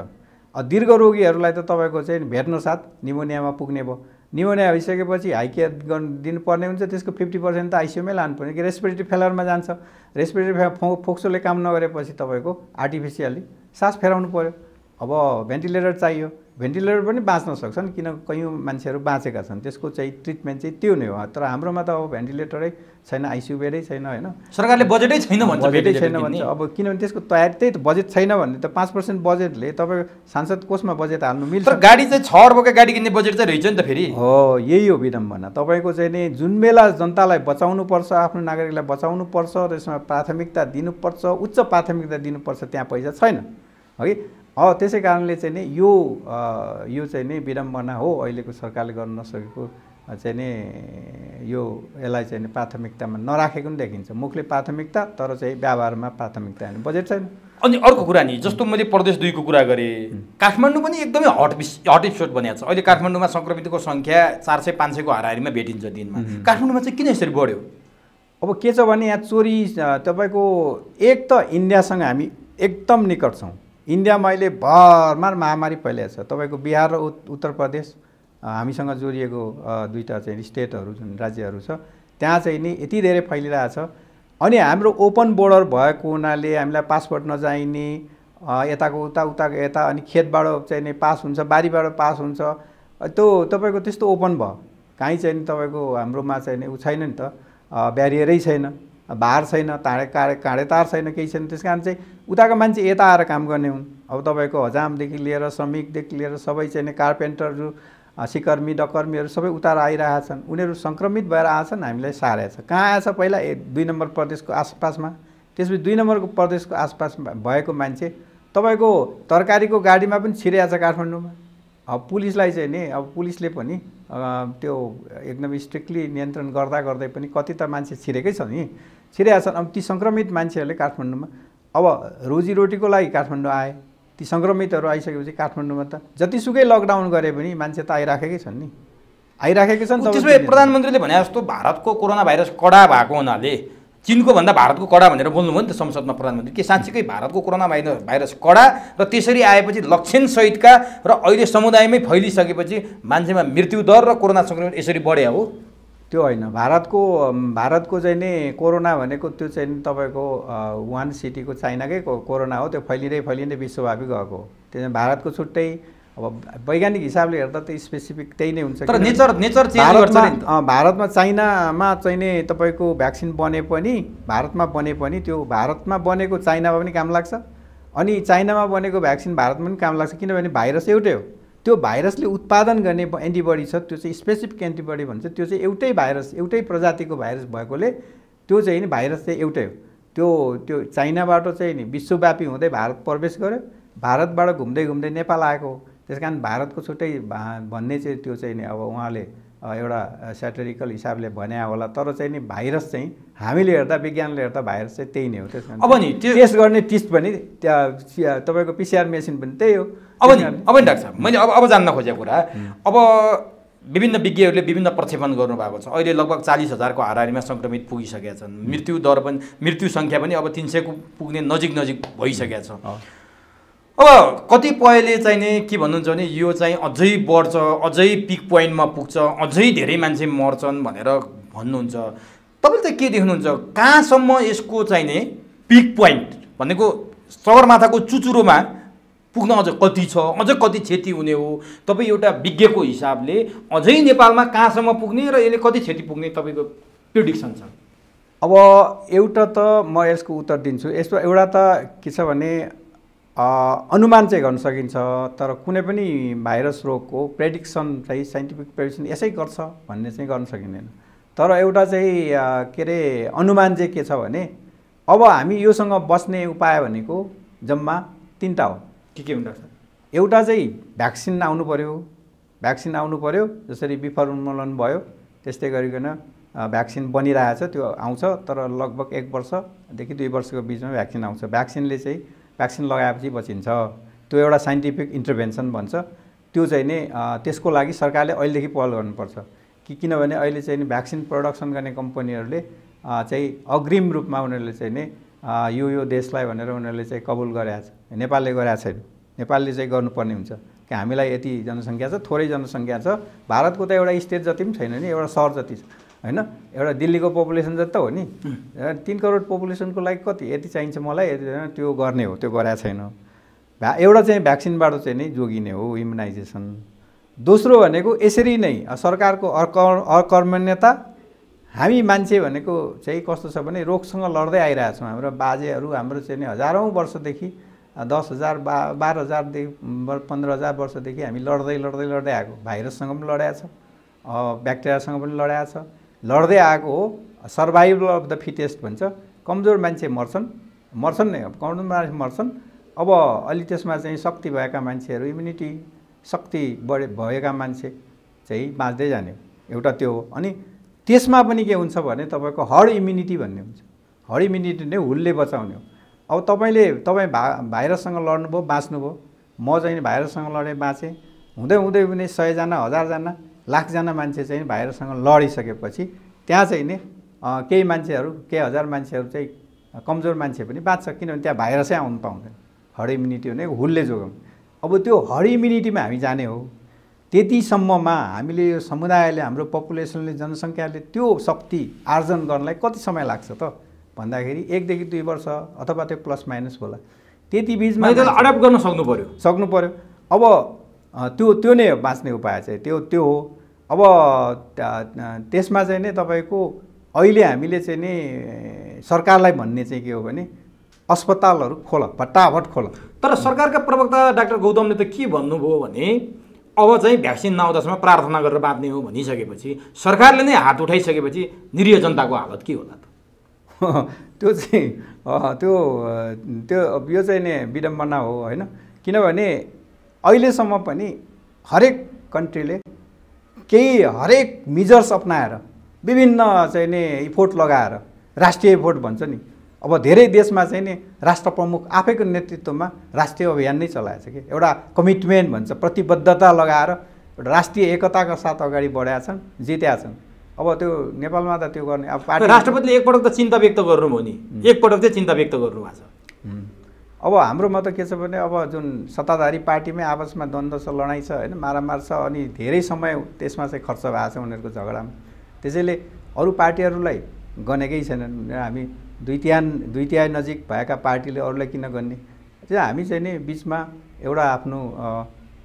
दीर्घरोगीहरूलाई त तपाईँको चाहिँ भेट्न साथ निमोनियामा पुग्ने भयो, निमोनिया भइसकेपछि हाई केयर दिनुपर्ने हुन्छ, त्यसको 50% त आइसियुमै लानुपर्ने, कि रेस्पिरेटरी फेलरमा जान्छ, रेस्पिरेटरी फोक्सोले काम नगरेपछि तपाईँको आर्टिफिसियली सास फेराउनु पऱ्यो, अब भेन्टिलेटर चाहियो, भेन्टिलेटर पनि बाँच्न सक्छन्, किन कयौँ मान्छेहरू बाँचेका छन्, त्यसको चाहिँ ट्रिटमेन्ट चाहिँ त्यो नै हो। तर हाम्रोमा त अब भेन्टिलेटरै छैन, आइसियु बेडै छैन, होइन? सरकारले बजेटै छैन भन्छ, बजेटै छैन भन्छ। अब किनभने त्यसको तयारी, त्यही त बजेट छैन भने त 5% बजेटले तपाईँको सांसद कोषमा बजेट हाल्नु मिल्छ। तर गाडी चाहिँ 6 अर्बको गाडी किन्ने बजेट चाहिँ रहेछ नि त फेरि। हो, यही हो विडम्बना। तपाईँको चाहिँ नि जुन बेला जनतालाई बचाउनुपर्छ, आफ्नो नागरिकलाई बचाउनुपर्छ, त्यसमा प्राथमिकता दिनुपर्छ, उच्च प्राथमिकता दिनुपर्छ, त्यहाँ पैसा छैन, है? त्यसै कारणले चाहिँ नि यो चाहिँ नि विडम्बना हो अहिलेको सरकारले गर्न नसकेको चाहिँ नि, यसलाई चाहिँ नि प्राथमिकतामा नराखेको पनि देखिन्छ। मुखले प्राथमिकता, तर चाहिँ व्यवहारमा प्राथमिकता होइन, बजेट छैन। अनि अर्को कुरा नि, जस्तो मैले प्रदेश 2 को कुरा गरेँ, काठमाडौँ पनि एकदमै हटस्पट बनिएको छ। अहिले काठमाडौँमा सङ्क्रमितको सङ्ख्या 400-500 को हाराहारीमा भेटिन्छ दिनमा। काठमाडौँमा चाहिँ किन यसरी बढ्यो? अब के छ भने यहाँ चोरी तपाईँको, एक त इन्डियासँग हामी एकदम निकट छौँ। इन्डियामा अहिले भरमार महामारी फैलिएको छ। तपाईँको बिहार र उत्तर प्रदेश हामीसँग जोडिएको दुईवटा चाहिँ स्टेटहरू, जुन राज्यहरू छ, त्यहाँ चाहिँ नि यति धेरै फैलिरहेछ। अनि हाम्रो ओपन बोर्डर भएको हुनाले हामीलाई पासपोर्ट नचाहिने, यताको उताको यता, अनि खेतबाट चाहिँ नि पास हुन्छ, बारीबाट पास हुन्छ, त्यो तपाईँको त्यस्तो ओपन भयो। कहीँ चाहिँ नि तपाईँको हाम्रोमा चाहिँ नि ऊ छैन नि त, ब्यारियरै छैन, भार छैन, काँडे तार छैन, केही छैन। त्यस कारण चाहिँ उताको मान्छे यता आएर काम गर्ने हुन्। अब तपाईँको हजामदेखि लिएर श्रमिकदेखि लिएर सबै चाहिँ नि कार्पेन्टरहरू, सिकर्मी, डकर्मीहरू सबै उता आइरहेछन्। उनीहरू सङ्क्रमित भएर आएछन्, हामीलाई सारेछ। कहाँ आएछ? पहिला 2 नम्बर प्रदेशको आसपासमा, त्यसपछि 2 नम्बरको प्रदेशको आसपासमा भएको मान्छे तपाईँको तरकारीको गाडीमा पनि छिरेको छ काठमाडौँमा। अब पुलिसलाई चाहिँ नि, अब पुलिसले पनि त्यो एकदम स्ट्रिक्टली नियन्त्रण गर्दै पनि कति त मान्छे छिरेकै छ नि, छिरेका छन्। अब ती सङ्क्रमित मान्छेहरूले काठमाडौँमा अब रोजीरोटीको लागि काठमाडौँ आए, ती सङ्क्रमितहरू आइसकेपछि काठमाडौँमा त जतिसुकै लकडाउन गरे पनि मान्छे त आइराखेकै छन् नि, आइराखेकै छन्। त्यसो भए प्रधानमन्त्रीले भने जस्तो भारतको कोरोना भाइरस कडा भएको हुनाले चीनको भन्दा भारतको कडा भनेर बोल्नुभयो नि त संसदमा प्रधानमन्त्री। के साँच्चीकै भारतको कोरोना भाइरस कडा र त्यसरी आएपछि लक्षणसहितका र अहिले समुदायमै फैलिसकेपछि मान्छेमा मृत्युदर र कोरोना सङ्क्रमण यसरी बढ्या हो? त्यो होइन। भारतको चाहिँ नि कोरोना भनेको त्यो चाहिँ तपाईँको वुहान सिटीको चाइनाकै कोरोना हो। त्यो फैलिँदै विश्वव्यापी गएको हो। त्यो भारतको छुट्टै। अब वैज्ञानिक हिसाबले हेर्दा त स्पेसिफिक त्यही नै हुन्छ। तर नेचर चेन्ज गर्छ नि। भारतमा चाइनामा चाहिँ नि तपाईँको भ्याक्सिन बने पनि, भारतमा बने पनि त्यो भारतमा बनेको चाइनामा पनि काम लाग्छ, अनि चाइनामा बनेको भ्याक्सिन भारतमा पनि काम लाग्छ, किनभने भाइरस एउटै हो। त्यो भाइरसले उत्पादन गर्ने एन्टिबडी छ, त्यो चाहिँ स्पेसिफिक एन्टिबडी भन्छ। त्यो चाहिँ एउटै भाइरस, एउटै प्रजातिको भाइरस भएकोले त्यो चाहिँ नि भाइरस चाहिँ एउटै हो। त्यो चाइनाबाट चाहिँ नि विश्वव्यापी हुँदै भारत प्रवेश गर्यो, भारतबाट घुम्दै नेपाल आएको हो। त्यस कारण भारतको छुट्टै भन्ने चाहिँ त्यो चाहिँ नि अब उहाँले एउटा स्याटेरिकल हिसाबले भने होला। तर चाहिँ नि भाइरस चाहिँ हामीले हेर्दा, विज्ञानले हेर्दा भाइरस चाहिँ त्यही नै हो। त्यस कारण अब नि टेस्ट गर्ने टेस्ट पनि त्यहाँ तपाईँको पिसिआर मेसिन पनि त्यही हो। अब नि डाक्टर साहब, मैले अब जान्न खोजेको कुरा, अब विभिन्न विज्ञहरूले विभिन्न प्रक्षेपण गर्नुभएको छ। अहिले लगभग 40,000को हाराहारीमा सङ्क्रमित पुगिसकेका छन्। मृत्यु सङ्ख्या पनि अब 300 को पुग्ने नजिक भइसकेका छ। अब कतिपयले चाहिँ नि के भन्नुहुन्छ भने यो चाहिँ अझै बढ्छ, अझै पिक पोइन्टमा पुग्छ, अझै धेरै मान्छे मर्छन् भनेर भन्नुहुन्छ। तपाईँले चाहिँ के देख्नुहुन्छ, कहाँसम्म यसको चाहिँ नि पिक पोइन्ट भनेको सगरमाथाको चुचुरोमा पुग्न अझ कति छ, अझ कति क्षति हुने हो? तपाईँ एउटा विज्ञको हिसाबले अझै नेपालमा कहाँसम्म पुग्ने र यसले कति क्षति पुग्ने तपाईँको प्रिडिक्सन छ? अब एउटा त म यसको उत्तर दिन्छु। यसमा एउटा त के छ भने अनुमान चाहिँ गर्न सकिन्छ, तर कुनै पनि भाइरस रोगको प्रेडिक्सन चाहिँ साइन्टिफिक प्रेडिक्सन यसै गर्छ भन्ने चाहिँ गर्न सकिँदैन। तर एउटा चाहिँ के अरे अनुमान चाहिँ के छ भने अब हामी योसँग बस्ने उपाय भनेको जम्मा 3टा हो। के हुन्छ? एउटा चाहिँ भ्याक्सिन आउनु पर्यो, जसरी विफल उन्मूलन भयो त्यस्तै गरिकन भ्याक्सिन बनिरहेछ, त्यो आउँछ। तर लगभग 1 वर्षदेखि 2 वर्षको बिचमा भ्याक्सिन आउँछ। भ्याक्सिन लगाएपछि बचिन्छ। त्यो एउटा साइन्टिफिक इन्टरभेन्सन भन्छ। त्यो चाहिँ नि त्यसको लागि सरकारले अहिलेदेखि पहल गर्नुपर्छ। किनभने अहिले चाहिँ नि भ्याक्सिन प्रोडक्सन गर्ने कम्पनीहरूले चाहिँ अग्रिम रूपमा उनीहरूले चाहिँ नि यो देशलाई भनेर उनीहरूले चाहिँ कबुल गरेको छ। नेपालले गरेको छैन। नेपालले चाहिँ गर्नुपर्ने हुन्छ कि हामीलाई यति जनसङ्ख्या छ, थोरै जनसङ्ख्या छ। भारतको त एउटा स्टेट जति पनि छैन नि, एउटा सहर जति छ होइन। एउटा दिल्लीको पपुलेसन जति त हो नि। 3 करोड पपुलेसनको लागि कति यति चाहिन्छ मलाई, त्यो गर्ने हो, त्यो गरेको छैन। एउटा चाहिँ भ्याक्सिनबाट चाहिँ नि जोगिने हो, इम्युनाइजेसन। दोस्रो भनेको यसरी नै सरकारको अकर्मण्यता। हामी मान्छे भनेको चाहिँ कस्तो छ भने रोगसँग लड्दै आइरहेछौँ। हाम्रो बाजेहरू हाम्रो चाहिँ नि हजारौँ वर्षदेखि 10,000 12,000देखि 15,000 वर्षदेखि हामी लड्दै आएको। भाइरससँग पनि लडेको छ, ब्याक्टेरियासँग पनि लडेको छ, लड्दै आएको हो। सर्भाइभल अफ द फिटेस्ट भन्छ। कमजोर मान्छे मर्छन् नै, कमजोर मान्छे मर्छन्। अब अलि त्यसमा चाहिँ शक्ति भएका मान्छेहरू, इम्युनिटी शक्ति भएका मान्छे चाहिँ बाँच्दै जाने एउटा त्यो हो। अनि त्यसमा पनि के हुन्छ भने तपाईँको हर्ड इम्युनिटी भन्ने हुन्छ। हर्ड इम्युनिटी नै हुलले बचाउने हो। अब तपाईँ भाइरससँग लड्नुभयो, बाँच्नुभयो। म चाहिँ भाइरससँग लडेँ, बाँचेँ। हुँदै पनि 100 जना, 1000 जना, लाखजना मान्छे चाहिँ भाइरससँग लडिसकेपछि त्यहाँ चाहिँ नि केही मान्छेहरू, केही हजार मान्छेहरू चाहिँ कमजोर मान्छे पनि बाँच्छ, किनभने त्यहाँ भाइरसै आउनु पाउँदैन। हर्ड इम्युनिटी भनेको हुलले जोगाउने। अब त्यो हर्ड इम्युनिटीमा हामी जाने हो। त्यतिसम्ममा हामीले यो समुदायले, हाम्रो पपुलेसनले, जनसङ्ख्याले त्यो शक्ति आर्जन गर्नलाई कति समय लाग्छ त भन्दाखेरि 1 देखि 2 वर्ष अथवा त्यो प्लस माइनस होला। त्यति बिचमा अडाप्ट गर्न सक्नु पर्यो। अब त्यो नै हो बाँच्ने उपाय चाहिँ, त्यो हो। अब त्यसमा चाहिँ नि तपाईँको अहिले हामीले चाहिँ नि सरकारलाई भन्ने चाहिँ के हो भने अस्पतालहरू खोल, फटाफट खोल। तर सरकारका प्रवक्ता डाक्टर गौतमले त के भन्नुभयो भने अब चाहिँ भ्याक्सिन नआउँदासम्म प्रार्थना गरेर बाँच्ने हो भनिसकेपछि, सरकारले नै हात उठाइसकेपछि निरीह जनताको हालत के होला त? त्यो चाहिँ यो चाहिँ नि विडम्बना हो होइन। किनभने अहिलेसम्म पनि हरेक कन्ट्रीले हरेक मेजर्स अपनाएर विभिन्न चाहिँ नि इफोर्ट लगाएर, राष्ट्रिय इफोर्ट भन्छ नि। अब धेरै देशमा चाहिँ नि राष्ट्र प्रमुख आफैको नेतृत्वमा राष्ट्रिय अभियान नै चलाएको छ कि एउटा कमिटमेन्ट भन्छ, प्रतिबद्धता लगाएर एउटा राष्ट्रिय एकताका साथ अगाडि बढाएका छन्, जितेका छन्। अब त्यो नेपालमा त त्यो गर्ने अब पार्टी राष्ट्रपतिले एकपटक त चिन्ता व्यक्त गर्नुभयो नि, एकपटक चाहिँ चिन्ता व्यक्त गर्नुभएको छ। अब हाम्रोमा त के छ भने अब जुन सत्ताधारी पार्टीमै आपसमा द्वन्द्व छ, लडाइँ छ होइन, मारामार छ, अनि धेरै समय त्यसमा चाहिँ खर्च भएको छ उनीहरूको झगडामा। त्यसैले अरू पार्टीहरूलाई गनेकै छैनन्। हामी दुई तिहाई नजिक भएका पार्टीले अरूलाई किन गर्ने? चाहिँ हामी चाहिँ नि बिचमा एउटा आफ्नो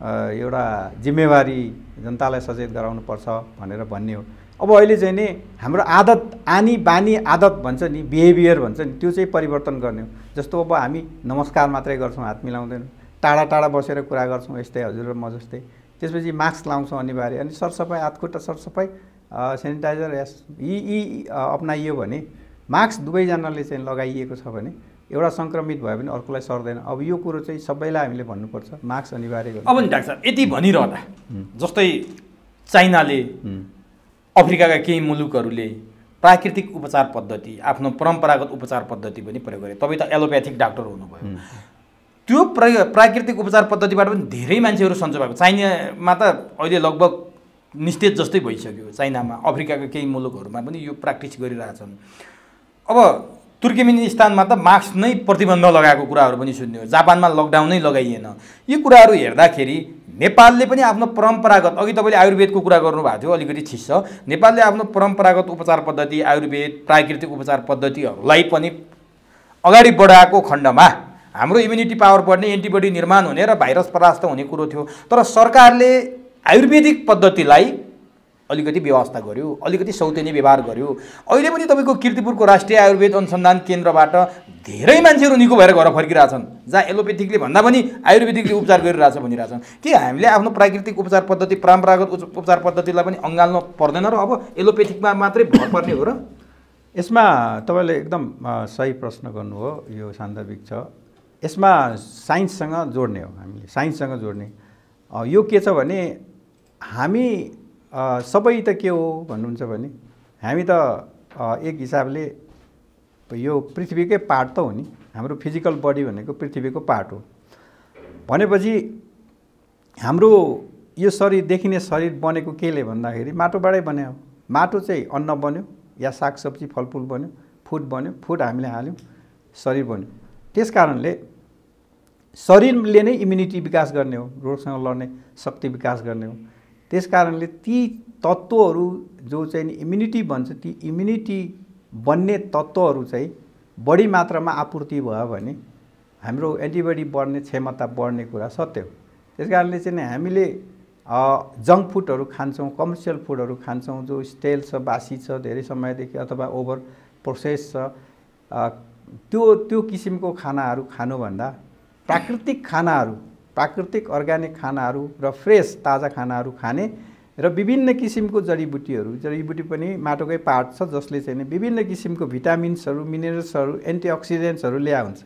एउटा जिम्मेवारी जनतालाई सचेत गराउनुपर्छ भनेर भन्ने हो। अब अहिले चाहिँ नि हाम्रो आदत, आनी बानी आदत भन्छ नि, बिहेभियर भन्छ नि, त्यो चाहिँ परिवर्तन गर्ने हो। जस्तो अब हामी नमस्कार मात्रै गर्छौँ, हात मिलाउँदैनौँ, टाढा टाढा बसेर कुरा गर्छौँ, यस्तै हजुर र म जस्तै। त्यसपछि मास्क लाउँछौँ अनिवार्य, अनि सरसफाइ, हातखुट्टा सरसफाइ, सेनिटाइजर यी अपनाइयो भने, मास्क दुवैजनाले चाहिँ लगाइएको छ भने एउटा सङ्क्रमित भयो भने अर्कोलाई सर्दैन। अब यो कुरो चाहिँ सबैलाई हामीले भन्नुपर्छ, मास्क अनिवार्य गर्नु। अब नि डाक्टर साहब यति भनिरहँदा जस्तै चाइनाले, अफ्रिकाका केही मुलुकहरूले प्राकृतिक उपचार पद्धति, आफ्नो परम्परागत उपचार पद्धति पनि प्रयोग गरे। तपाईँ त एलोप्याथिक डाक्टर हुनुभयो, त्यो प्राकृतिक उपचार पद्धतिबाट पनि धेरै मान्छेहरू सन्चो भएको। चाइनामा त अहिले लगभग निस्तेज जस्तै भइसक्यो। चाइनामा, अफ्रिकाका केही मुलुकहरूमा पनि यो प्र्याक्टिस गरिरहेछन्। अब तुर्कमेनिस्तानमा त मास्क नै प्रतिबन्ध लगाएको कुराहरू पनि सुन्यो, जापानमा लकडाउनै लगाइएन। यी कुराहरू हेर्दाखेरि नेपालले पनि आफ्नो परम्परागत, अघि तपाईँले आयुर्वेदको कुरा गर्नुभएको थियो, अलिकति छिस्छ, नेपालले आफ्नो परम्परागत उपचार पद्धति, आयुर्वेद, प्राकृतिक उपचार पद्धतिहरूलाई पनि अगाडि बढाएको खण्डमा हाम्रो इम्युनिटी पावर बढ्ने, एन्टिबडी निर्माण हुने र भाइरस परास्त हुने कुरो थियो। तर सरकारले आयुर्वेदिक पद्धतिलाई अलिकति व्यवस्था गर्यो, अलिकति सौतेनी व्यवहार गर्यो। अहिले पनि तपाईँको कीर्तिपुरको राष्ट्रिय आयुर्वेद अनुसन्धान केन्द्रबाट धेरै मान्छेहरू निको भएर घर फर्किरहेछन्, जहाँ एलोपेथिकले भन्दा पनि आयुर्वेदिकले उपचार गरिरहेछ भनिरहेछन्। के हामीले आफ्नो प्राकृतिक उपचार पद्धति, परम्परागत उपचार पद्धतिलाई पनि अँगाल्न पर्दैन र अब एलोपेथिकमा मात्रै भर पर्ने हो र? यसमा तपाईँले एकदम सही प्रश्न गर्नुभयो, यो सान्दर्भिक छ। यसमा साइन्ससँग जोड्ने हो, हामीले साइन्ससँग जोड्ने। यो के छ भने हामी सबै त के हो भन्नुहुन्छ भने हामी त एक हिसाबले यो पृथ्वीकै पार्ट त हो नि। हाम्रो फिजिकल बडी भनेको पृथ्वीको पार्ट हो भनेपछि हाम्रो यो शरीर, देखिने शरीर बनेको केले भन्दाखेरि माटोबाटै बन्यो हो। माटो चाहिँ अन्न बन्यो या सागसब्जी फलफुल बन्यो, फुड बन्यो, फुड हामीले हाल्यौँ, शरीर बन्यो। त्यस कारणले शरीरले नै इम्युनिटी विकास गर्ने हो, रोगसँग लड्ने शक्ति विकास गर्ने हो। त्यस कारणले ती तत्त्वहरू जो चाहिँ इम्युनिटी भन्छ, ती इम्युनिटी बन्ने तत्त्वहरू चाहिँ बढी मात्रामा आपूर्ति भयो भने हाम्रो एन्टिबडी बढ्ने क्षमता बढ्ने कुरा सत्य हो। त्यस कारणले चाहिँ हामीले जङ्क फुडहरू खान्छौँ, कमर्सियल फुडहरू खान्छौँ, जो स्टेल छ, बासी छ, धेरै समयदेखि अथवा ओभर प्रोसेस छ, त्यो किसिमको खानाहरू खानुभन्दा प्राकृतिक खानाहरू, प्राकृतिक अर्ग्यानिक खानाहरू र फ्रेस ताजा खानाहरू खाने र विभिन्न किसिमको जडीबुटी पनि माटोकै पार्ट छ, जसले चाहिँ विभिन्न किसिमको भिटामिन्सहरू, मिनरल्सहरू, एन्टिअक्सिडेन्ट्सहरू ल्याएको हुन्छ।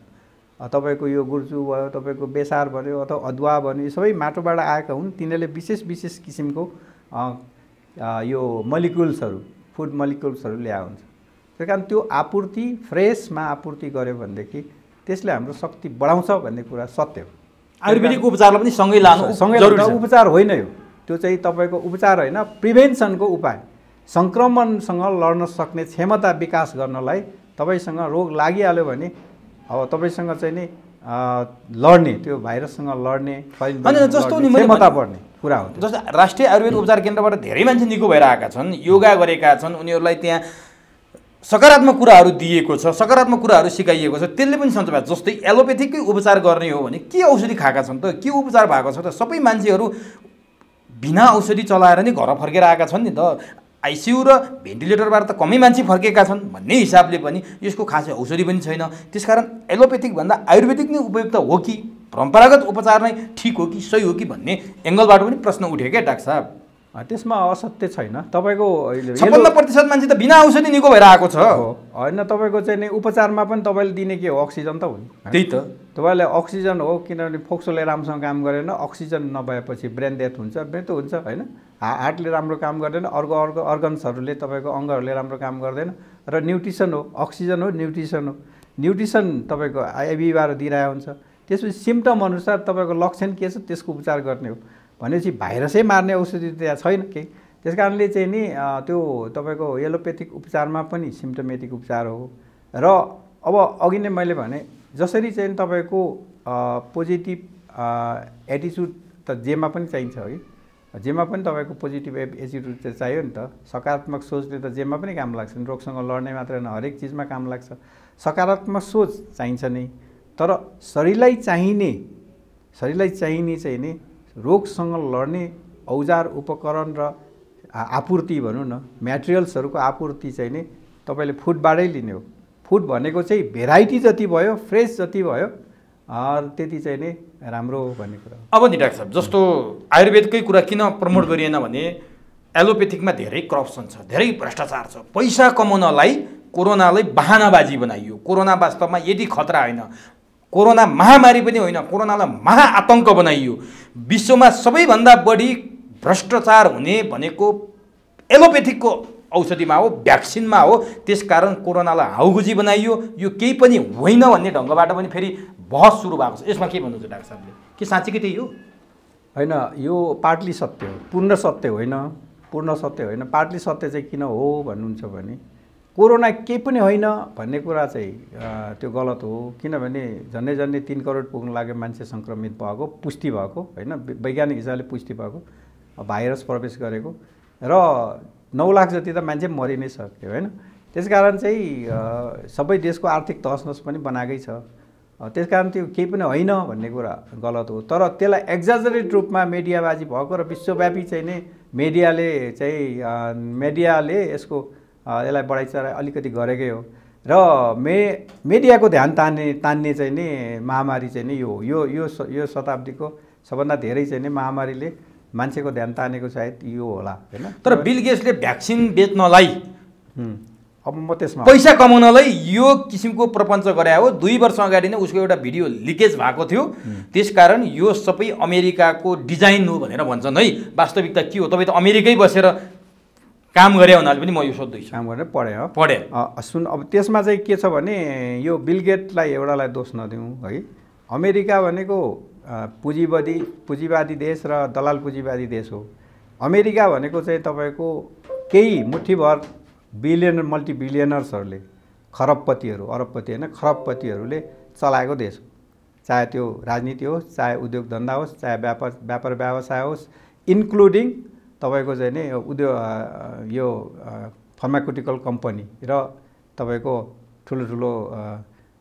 तपाईँको यो गुर्जु भयो, तपाईँको बेसार भन्यो अथवा अदुवा भन्यो, यो सबै माटोबाट आएका हुन्। तिनीहरूले विशेष किसिमको यो मलिक्युल्सहरू, फुड मलिक्युल्सहरू ल्याएको हुन्छ। त्यही कारण त्यो आपूर्ति फ्रेसमा आपूर्ति गर्यो भनेदेखि त्यसले हाम्रो शक्ति बढाउँछ भन्ने कुरा सत्य हो। आयुर्वेदिक उपचारलाई पनि सँगै लानु जरुरी छ। उपचार होइन यो, त्यो चाहिँ तपाईँको उपचार होइन, प्रिभेन्सनको उपाय। सङ्क्रमणसँग लड्न सक्ने क्षमता विकास गर्नलाई तपाईँसँग रोग लागिहाल्यो भने अब तपाईँसँग चाहिँ नि लड्ने, त्यो भाइरससँग लड्ने क्षमता बढ्ने कुरा हो। जस्तो राष्ट्रिय आयुर्वेद उपचार केन्द्रबाट धेरै मान्छे निको भएर आएका छन्, योगा गरेका छन्, उनीहरूलाई त्यहाँ सकारात्मक कुराहरू दिएको छ, सकारात्मक कुराहरू सिकाइएको छ, त्यसले पनि सन्चो भएको। जस्तै एलोपेथिकै उपचार गर्ने हो भने के औषधि खाएका छन् त, के उपचार भएको छ त? सबै मान्छेहरू बिना औषधि चलाएर नै घर फर्केर आएका छन् नि त। आइसियु र भेन्टिलेटरबाट त कमै मान्छे फर्केका छन् भन्ने हिसाबले पनि यसको खासै औषधि पनि छैन। त्यसकारण एलोपेथिक भन्दा आयुर्वेदिक नै उपयुक्त हो कि परम्परागत उपचार नै ठिक हो कि सही हो कि भन्ने एङ्गलबाट पनि प्रश्न उठ्यो क्या डाक्टर साहब। त्यसमा असत्य छैन। तपाईँको 56% मान्छे त बिना औषधि निको भएर आएको छ। होइन, तपाईँको चाहिँ नि उपचारमा पनि तपाईँले दिने के हो? अक्सिजन त हो नि। त्यही त तपाईँले अक्सिजन हो, किनभने फोक्सोले राम्रोसँग काम गरेन, अक्सिजन नभएपछि ब्रेन डेथ हुन्छ, मृत्यु हुन्छ होइन। हार्टले राम्रो काम गर्दैन, अर्को अर्गन्सहरूले, तपाईँको अङ्गहरूले राम्रो काम गर्दैन। र न्युट्रिसन हो, अक्सिजन हो, न्युट्रिसन हो। न्युट्रिसन तपाईँको आइभीबाट दिइरहेको हुन्छ। त्यसपछि सिम्टम अनुसार तपाईँको लक्षण के छ त्यसको उपचार गर्ने हो। भनेपछि भाइरसै मार्ने औषधि त्यहाँ छैन केही। त्यस कारणले चाहिँ नि त्यो तपाईँको एलोपेथिक उपचारमा पनि सिम्टोमेटिक उपचार हो। र अब अघि नै मैले भने जसरी चाहिँ तपाईँको पोजिटिभ एटिच्युड त जेमा पनि चाहिन्छ है, जेमा पनि तपाईँको पोजिटिभ एटिच्युड चाहिँ चाहियो नि त। सकारात्मक सोचले त जेमा पनि काम लाग्छ नि, रोगसँग लड्ने मात्रै होइन हरेक चिजमा काम लाग्छ। सकारात्मक सोच चाहिन्छ नै, तर शरीरलाई चाहिने चाहिँ नि रोगसँग लड्ने औजार उपकरण र आपूर्ति भनौँ न, म्याटेरियल्सहरूको आपूर्ति चाहिँ नि तपाईँले फुडबाटै लिने हो। फुड भनेको चाहिँ भेराइटी जति भयो, फ्रेस जति भयो त्यति चाहिँ नि राम्रो हो भन्ने कुरा। अब नि डाक्टर साहब, जस्तो आयुर्वेदकै कुरा किन प्रमोट गरिएन भने एलोपेथिकमा धेरै करप्सन छ, धेरै भ्रष्टाचार छ। पैसा कमाउनलाई कोरोनालाई बहानाबाजी बनाइयो। कोरोना वास्तवमा यदि खतरा होइन, कोरोना महामारी पनि होइन, कोरोनालाई महाआतङ्क बनाइयो। विश्वमा सबैभन्दा बढी भ्रष्टाचार हुने भनेको एलोपेथिकको औषधिमा हो, भ्याक्सिनमा हो। त्यसकारण कोरोनालाई हाउगुजी बनाइयो। यो केही पनि होइन भन्ने ढङ्गबाट पनि फेरि बहस सुरु भएको छ। यसमा के भन्नुहुन्छ डाक्टर साहबले, के साँच्चीकै त्यही हो? होइन, यो पार्टली सत्य हो, पूर्ण सत्य होइन। पूर्ण सत्य होइन, पार्टली सत्य चाहिँ किन हो भन्नुहुन्छ भने कोरोना केही पनि होइन भन्ने कुरा चाहिँ त्यो गलत हो। किनभने झन्डै 3 करोड पुग्न लाग्यो मान्छे सङ्क्रमित भएको, पुष्टि भएको होइन, वैज्ञानिक हिसाबले पुष्टि भएको, भाइरस प्रवेश गरेको, र 9 लाख जति त मान्छे मरि नै सक्यो होइन। त्यसकारण चाहिँ सबै देशको आर्थिक तहसनस पनि बनाएकै छ। त्यसकारण त्यो केही पनि होइन भन्ने कुरा गलत हो। तर त्यसलाई एक्जाजरेट रूपमा मिडियाबाजी भएको र विश्वव्यापी चाहिँ नै मिडियाले यसको यसलाई बढाइचढाइ अलिकति गरेकै हो। र मिडियाको ध्यान तान्ने चाहिँ नि महामारी चाहिँ नि यो शताब्दीको सबभन्दा धेरै चाहिँ नि महामारीले मान्छेको ध्यान तानेको सायद यो होला होइन। तर बिल गेट्सले भ्याक्सिन बेच्नलाई अब म त्यसमा पैसा कमाउनलाई यो किसिमको प्रपञ्च गराए हो। 2 वर्ष अगाडि नै उसको एउटा भिडियो लिकेज भएको थियो। त्यसकारण यो सबै अमेरिकाको डिजाइन हो भनेर भन्छन् है। वास्तविकता के हो? तपाईँ त अमेरिकै बसेर काम गरे हुनाले पनि म यो सोध्दैछु। काम गरेर पढेँ हो, पढेँ। सुन, अब त्यसमा चाहिँ के छ भने यो बिल गेट्सलाई एउटालाई दोष नदिउँ है। अमेरिका भनेको पुँजीवादी देश र दलाल पुँजीवादी देश हो। अमेरिका भनेको चाहिँ तपाईँको केही मुठीभर बिलियनर मल्टिबिलियनर्सहरूले, खरबपतिहरू, अरबपति होइन, खरबपतिहरूले चलाएको देश हो। चाहे त्यो राजनीति होस्, चाहे उद्योग धन्दा होस्, चाहे व्यापार व्यवसाय होस्, इन्क्लुडिङ तपाईँको चाहिँ नि यो फार्माक्युटिकल कम्पनी र तपाईँको ठुलो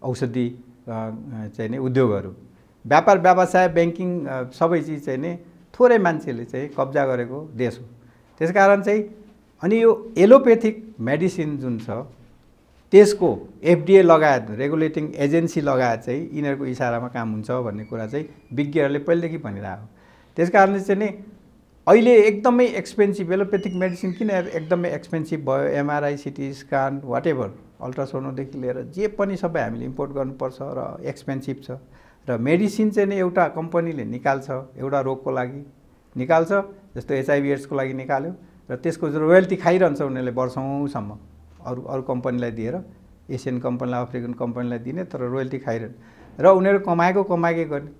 औषधि चाहिँ नि उद्योगहरू, व्यापार व्यवसाय, ब्याङ्किङ सबै चिज चाहिँ नि थोरै मान्छेले चाहिँ कब्जा गरेको देश हो। त्यसकारण चाहिँ अनि यो एलोपेथिक मेडिसिन जुन छ त्यसको FDA लगायत रेगुलेटिङ एजेन्सी लगायत चाहिँ यिनीहरूको इसारामा काम हुन्छ भन्ने कुरा चाहिँ विज्ञहरूले पहिलेदेखि भनिरहेको। त्यसकारणले चाहिँ नि अहिले एकदमै एक्सपेन्सिभ एलोपेथिक मेडिसिन किन एकदमै एक्सपेन्सिभ भयो? MRI, CT स्क्यान, वाटेभर, अल्ट्रासाउन्डदेखि लिएर जे पनि सबै हामीले इम्पोर्ट गर्नुपर्छ र एक्सपेन्सिभ छ। र मेडिसिन चाहिँ नि एउटा कम्पनीले निकाल्छ, एउटा रोगको लागि निकाल्छ, जस्तो HIV एड्सको लागि निकाल्यो र त्यसको रोयल्टी खाइरहन्छ उनीहरूले वर्षौँसम्म अरू कम्पनीलाई दिएर, एसियन कम्पनीलाई, अफ्रिकन कम्पनीलाई दिने, तर रोयल्टी खाइरहने र उनीहरू कमाएकै गर्ने।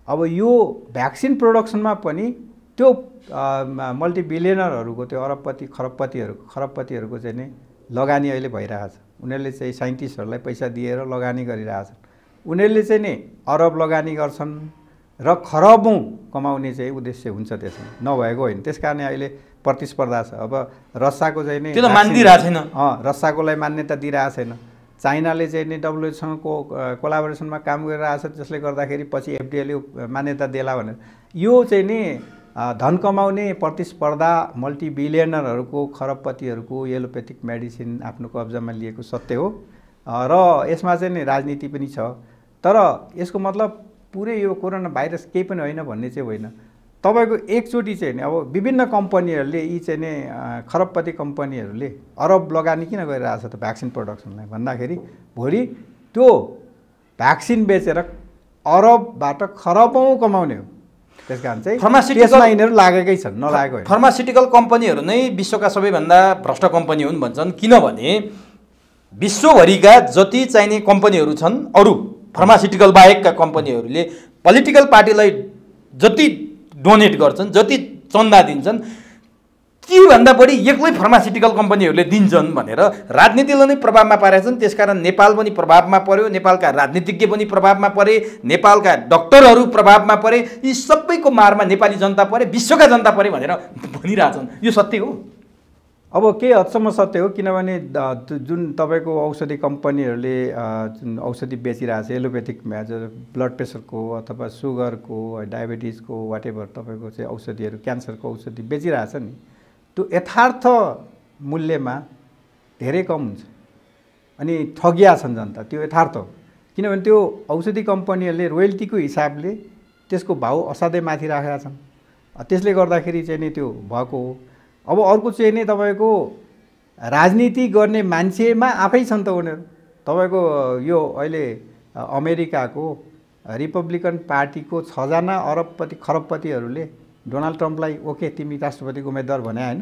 अब यो भ्याक्सिन प्रोडक्सनमा पनि त्यो मल्टिबिलियनरहरूको, त्यो अरबपति खरबपतिहरूको चाहिँ नि लगानी अहिले भइरहेछ। उनीहरूले चाहिँ साइन्टिस्टहरूलाई पैसा दिएर लगानी गरिरहेछन्। उनीहरूले चाहिँ नि अरब लगानी गर्छन् र खरबौँ कमाउने चाहिँ उद्देश्य हुन्छ त्यसमा, नभएको होइन। त्यस कारणले अहिले प्रतिस्पर्धा छ। अब रसियाको चाहिँ नि त्यो त मानिदिरहेको छैन। रसियाकोलाई मान्यता दिइरहेको छैन। चाइनाले चाहिँ नि WHO कोलाबोरेसनमा काम गरिरहेछ, जसले गर्दाखेरि पछि FDAले मान्यता देला भनेर। यो चाहिँ नि धन कमाउने प्रतिस्पर्धा मल्टिबिलियनरहरूको, खरबपतिहरूको एलोपेथिक मेडिसिन आफ्नो कब्जामा लिएको सत्य हो र यसमा चाहिँ नि राजनीति पनि छ। तर यसको मतलब पुरै यो कोरोना भाइरस केही पनि होइन भन्ने चाहिँ होइन। तपाईँको एकचोटि चाहिँ नि अब विभिन्न कम्पनीहरूले यी चाहिँ नि खरबपति कम्पनीहरूले अरब लगानी किन गरिरहेछ त भ्याक्सिन प्रोडक्सनलाई भन्दाखेरि भोलि त्यो भ्याक्सिन बेचेर अरबबाट खरबौँ कमाउने हो। त्यस कारण चाहिँ फार्मास्युटिकल यिनीहरू लागेकै छन्, नलागेको होइन। फार्मास्युटिकल कम्पनीहरू नै विश्वका सबैभन्दा भ्रष्ट कम्पनी हुन् भन्छन्। किनभने विश्वभरिका जति चाहिने कम्पनीहरू छन्, अरू फार्मास्युटिकल बाहेकका कम्पनीहरूले पोलिटिकल पार्टीलाई जति डोनेट गर्छन्, जति चन्दा दिन्छन्, के भन्दा बढी एक्लै फार्मास्युटिकल कम्पनीहरूले दिन्छन् भनेर राजनीतिले नै प्रभावमा पारेका छन्। त्यसकारण नेपाल पनि प्रभावमा पर्यो, नेपालका राजनीतिज्ञ पनि प्रभावमा परे, नेपालका डक्टरहरू प्रभावमा परे, यी सबैको मारमा नेपाली जनता परे, विश्वका जनता परे भनेर भनिरहेछन्। यो सत्य हो? अब केही हदसम्म सत्य हो, किनभने जुन तपाईँको औषधि कम्पनीहरूले औषधि बेचिरहेछ, एलोपेथिक ब्लड प्रेसरको अथवा सुगरको, डायबिटिजको, वाटेभर तपाईँको चाहिँ औषधिहरू, क्यान्सरको औषधि बेचिरहेछ नि, त्यो यथार्थ मूल्यमा धेरै कम हुन्छ अनि ठगिया छन् जनता, त्यो यथार्थ हो। किनभने त्यो औषधि कम्पनीहरूले रोयल्टीको हिसाबले त्यसको भाउ असाध्यै माथि राखेका छन्, त्यसले गर्दाखेरि चाहिँ नि त्यो भएको हो। अब अर्को चाहिँ नि तपाईँको राजनीति गर्ने मान्छेमा आफै छन् त उनीहरू। तपाईँको यो अहिले अमेरिकाको रिपब्लिकन पार्टीको 6 जना अरबपति खरबपतिहरूले डोनाल्ड ट्रम्पलाई ओके तिमी राष्ट्रपतिको उम्मेदवार भने होइन,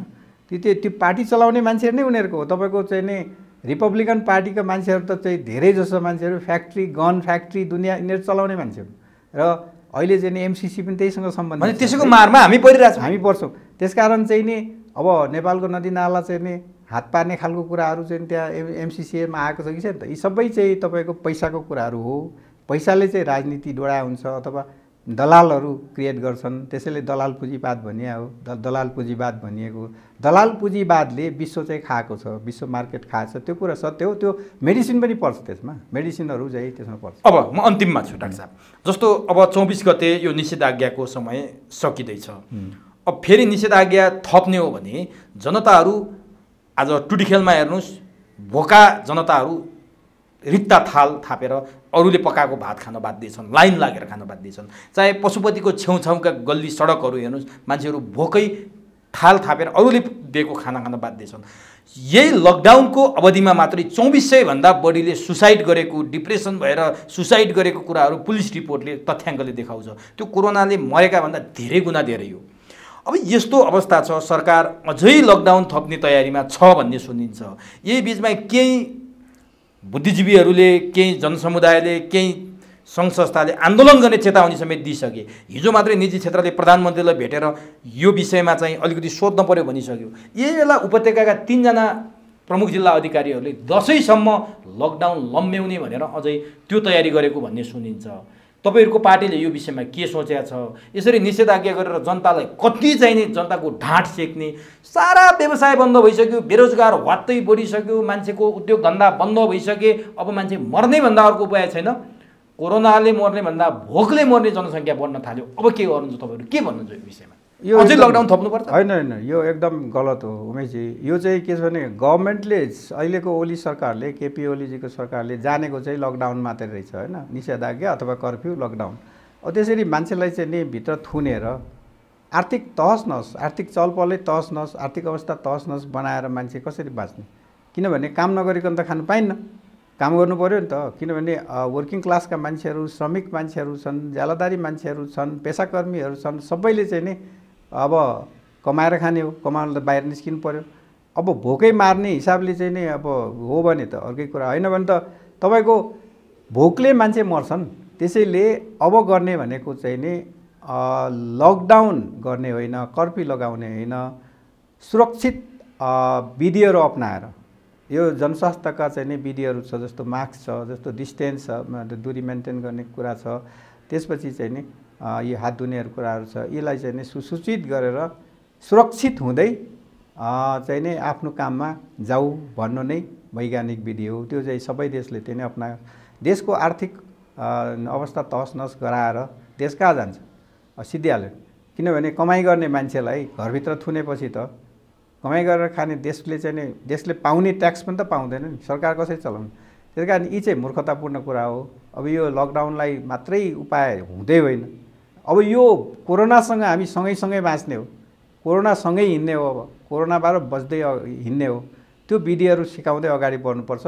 त्यो पार्टी चलाउने मान्छेहरू नै उनीहरूको हो। तपाईँको चाहिँ नि रिपब्लिकन पार्टीका मान्छेहरू त चाहिँ धेरै जसो मान्छेहरू फ्याक्ट्री, गन फ्याक्ट्री, दुनियाँ यिनीहरू चलाउने मान्छेहरू, र अहिले चाहिँ नि एमसिसी पनि त्यहीसँग सम्बन्धित, त्यसैको मारमा हामी परिरहेछौँ, हामी पर्छौँ। त्यसकारण चाहिँ नि अब नेपालको नदीनाला चाहिँ नि हात पार्ने खालको कुराहरू चाहिँ त्यहाँ एमसिसीमा आएको छ कि छैन त? यी सबै चाहिँ तपाईँको पैसाको कुराहरू हो। पैसाले चाहिँ राजनीति डोडा हुन्छ अथवा दलालहरू क्रिएट गर्छन्, त्यसैले दलाल पुँजीवाद भनिया हो। दलाल पुँजीवाद भनिएको, दलाल पुँजीवादले विश्व चाहिँ खाएको छ, विश्व मार्केट खाएको छ, त्यो कुरा सत्य हो। त्यो मेडिसिन पनि पर्छ त्यसमा, मेडिसिनहरू चाहिँ त्यसमा पर्छ। अब म अन्तिममा छु डाक्टर साहब, जस्तो अब 24 गते यो निषेधाज्ञाको समय सकिँदैछ, अब फेरि निषेधाज्ञा थप्ने हो भने जनताहरू आज टुटी खेलमा हेर्नुहोस्, भोका जनताहरू रित्ता थाल थापेर अरूले पकाएको भात खान बाध्य छन्, लाइन लागेर खान बाध्य छन्। चाहे पशुपतिको छेउछाउका गल्ली सडकहरू हेर्नुहोस्, मान्छेहरू भोकै थाल थापेर अरूले दिएको खाना खान बाध्य छन्। यही लकडाउनको अवधिमा मात्रै 2400 भन्दा बढीले सुसाइड गरेको, डिप्रेसन भएर सुसाइड गरेको कुराहरू पुलिस रिपोर्टले, तथ्याङ्कले देखाउँछ। त्यो कोरोनाले मरेका भन्दा धेरै गुणा धेरै हो। अब यस्तो अवस्था छ, सरकार अझै लकडाउन थप्ने तयारीमा छ भन्ने सुनिन्छ। यही बिचमा केही बुद्धिजीवीहरूले, केही जनसमुदायले, केही सङ्घ संस्थाले आन्दोलन गर्ने चेतावनी समेत दिइसके। हिजो मात्रै निजी क्षेत्रले प्रधानमन्त्रीलाई भेटेर यो विषयमा चाहिँ अलिकति सोध्न पर्यो भनिसक्यो। यही बेला उपत्यकाका 3 जना प्रमुख जिल्ला अधिकारीहरूले दसैँसम्म लकडाउन लम्ब्याउने भनेर अझै त्यो तयारी गरेको भन्ने सुनिन्छ। तपाईहरुको पार्टीले यो विषयमा के सोचेको छ? यसरी निषेधाज्ञा गरेर जनतालाई कति चाहिने, जनताको ढाँट सेक्ने, सारा व्यवसाय बन्द भइसक्यो, बेरोजगार वात्तै बढिसक्यो, मान्छेको उद्योग धन्दा बन्द भइसके, अब मान्छे मर्नै भन्दा अर्को उपाय छैन। कोरोनाले मर्ने भन्दा भोकले मर्ने जनसङ्ख्या बढ्न थाल्यो। अब के गर्नुहुन्छ तपाईहरु? के भन्नुहुन्छ यो विषयमा? यो अझै लकडाउन थप्नुपर्छ? हैन, यो एकदम गलत हो उमेशजी। यो चाहिँ के छ भने गभर्नमेन्टले, अहिलेको ओली सरकारले, केपी ओलीजीको सरकारले जानेको चाहिँ लकडाउन मात्रै रहेछ हैन, निषेधाज्ञा अथवा कर्फ्यू, लकडाउन। अब त्यसरी मान्छेलाई चाहिँ नि भित्र थुनेर आर्थिक तहस-नहस, आर्थिक चलपलै तहस-नहस, आर्थिक अवस्था तहस-नहस बनाएर मान्छे कसरी बाँच्ने? किनभने काम नगरिकन त खानु पाइन्न, काम गर्नु पर्यो नि त। किनभने वर्किङ क्लासका मान्छेहरू, श्रमिक मान्छेहरू छन्, ज्यालादारी मान्छेहरू छन्, पेसाकर्मीहरू छन्, सबैले चाहिँ नि अब कमाएर खाने हो, कमाउन त बाहिर निस्किनु पर्यो। अब भोकै मार्ने हिसाबले चाहिँ नि अब हो भने त अर्कै कुरा, होइन भने त तपाईँको भोकले मान्छे मर्छन्। त्यसैले अब गर्ने भनेको चाहिँ नि लकडाउन गर्ने होइन, कर्फ्यू लगाउने होइन, सुरक्षित विधिहरू अपनाएर, यो जनस्वास्थ्यका चाहिँ नि विधिहरू छ, जस्तो मास्क छ, जस्तो डिस्टेन्स छ, दूरी मेन्टेन गर्ने कुरा छ, त्यसपछि चाहिँ नि यो हात धुनेहरू कुराहरू छ, यसलाई चाहिँ नि सुसूचित गरेर सुरक्षित हुँदै चाहिँ नि आफ्नो काममा जाऊ भन्नु नै वैज्ञानिक विधि हो। त्यो चाहिँ सबै देशले त्यही नै अपनायो। देशको आर्थिक अवस्था तहस-नहस गराएर देश कहाँ जान्छ? सिद्धिहाल्यो। किनभने कमाइ गर्ने मान्छेलाई घरभित्र थुनेपछि त कमाइ गरेर खाने देशले चाहिँ नि, देशले पाउने ट्याक्स पनि त पाउँदैन नि, सरकार कसरी चलाउने? त्यस कारण यी चाहिँ मूर्खतापूर्ण कुरा हो। अब यो लकडाउनलाई मात्रै उपाय हुँदै होइन। अब यो कोरोनासँग हामी सँगैसँगै बाँच्ने हो, कोरोनासँगै हिँड्ने हो, अब कोरोनाबाट बच्दै हिँड्ने हो। त्यो विधिहरू सिकाउँदै अगाडि बढ्नुपर्छ।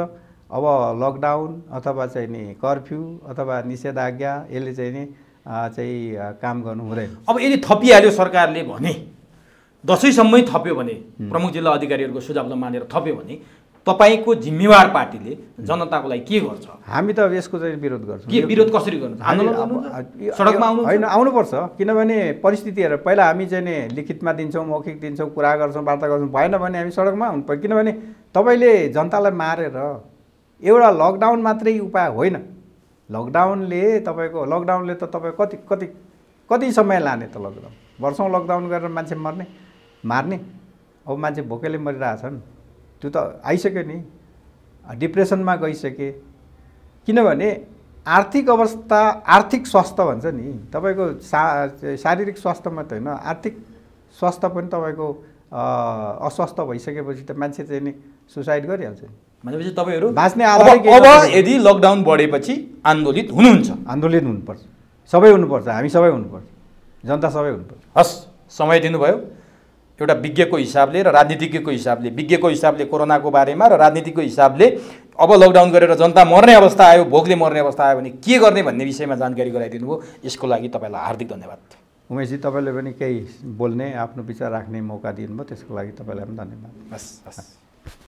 अब लकडाउन अथवा चाहिँ नि कर्फ्यू अथवा निषेधाज्ञा यसले चाहिँ नि काम गर्नु हुँदैन। अब यदि थपिहाल्यो सरकारले भने, दसैँसम्मै थप्यो भने, प्रमुख जिल्ला अधिकारीहरूको सुझावलाई मानेर थप्यो भने तपाईँको जिम्मेवार पार्टीले जनताको लागि के गर्छ? हामी त यसको चाहिँ विरोध गर्छौँ। के विरोध कसरी गर्नुहुन्छ? आन्दोलन गर्नुहुन्छ? सडकमा आउनुहुन्छ? होइन, आउनुपर्छ। किनभने परिस्थिति हेरेर पहिला हामी चाहिँ नि लिखितमा दिन्छौँ, मौखिक दिन्छौँ, कुरा गर्छौँ, वार्ता गर्छौँ, भएन भने हामी सडकमा आउनु पर्यो। किनभने तपाईँले जनतालाई मारेर एउटा लकडाउन मात्रै उपाय होइन। लकडाउनले त तपाईँ कति समय लाने त? लकडाउन वर्षौँ लकडाउन गरेर मान्छे मार्ने। अब मान्छे भोकैले मरिरहेछन्, त्यो त आइसक्यो नि, डिप्रेसनमा गइसके। किनभने आर्थिक अवस्था, आर्थिक स्वास्थ्य भन्छ नि, तपाईँको शारीरिक स्वास्थ्य मात्रै होइन, आर्थिक स्वास्थ्य पनि तपाईँको अस्वस्थ भइसकेपछि त मान्छे चाहिँ नि सुसाइड गरिहाल्छ। भनेपछि तपाईँहरू बाँच्ने अब यदि लकडाउन बढेपछि आन्दोलित हुनुहुन्छ? आन्दोलित हुनुपर्छ, सबै हुनुपर्छ, हामी सबै हुनुपर्छ, जनता सबै हुनुपर्छ। हस्, समय दिनुभयो। एउटा विज्ञको हिसाबले र राजनीतिज्ञको हिसाबले, विज्ञको हिसाबले कोरोनाको बारेमा र राजनीतिको हिसाबले अब लकडाउन गरेर जनता मर्ने अवस्था आयो, भोकले मर्ने अवस्था आयो भने के गर्ने भन्ने विषयमा जानकारी गराइदिनु भयो। यसको लागि तपाईँलाई हार्दिक धन्यवाद। उमेशजी, तपाईँले पनि केही बोल्ने, आफ्नो विचार राख्ने मौका दिनुभयो, त्यसको लागि तपाईँलाई पनि धन्यवाद। हस् हस्।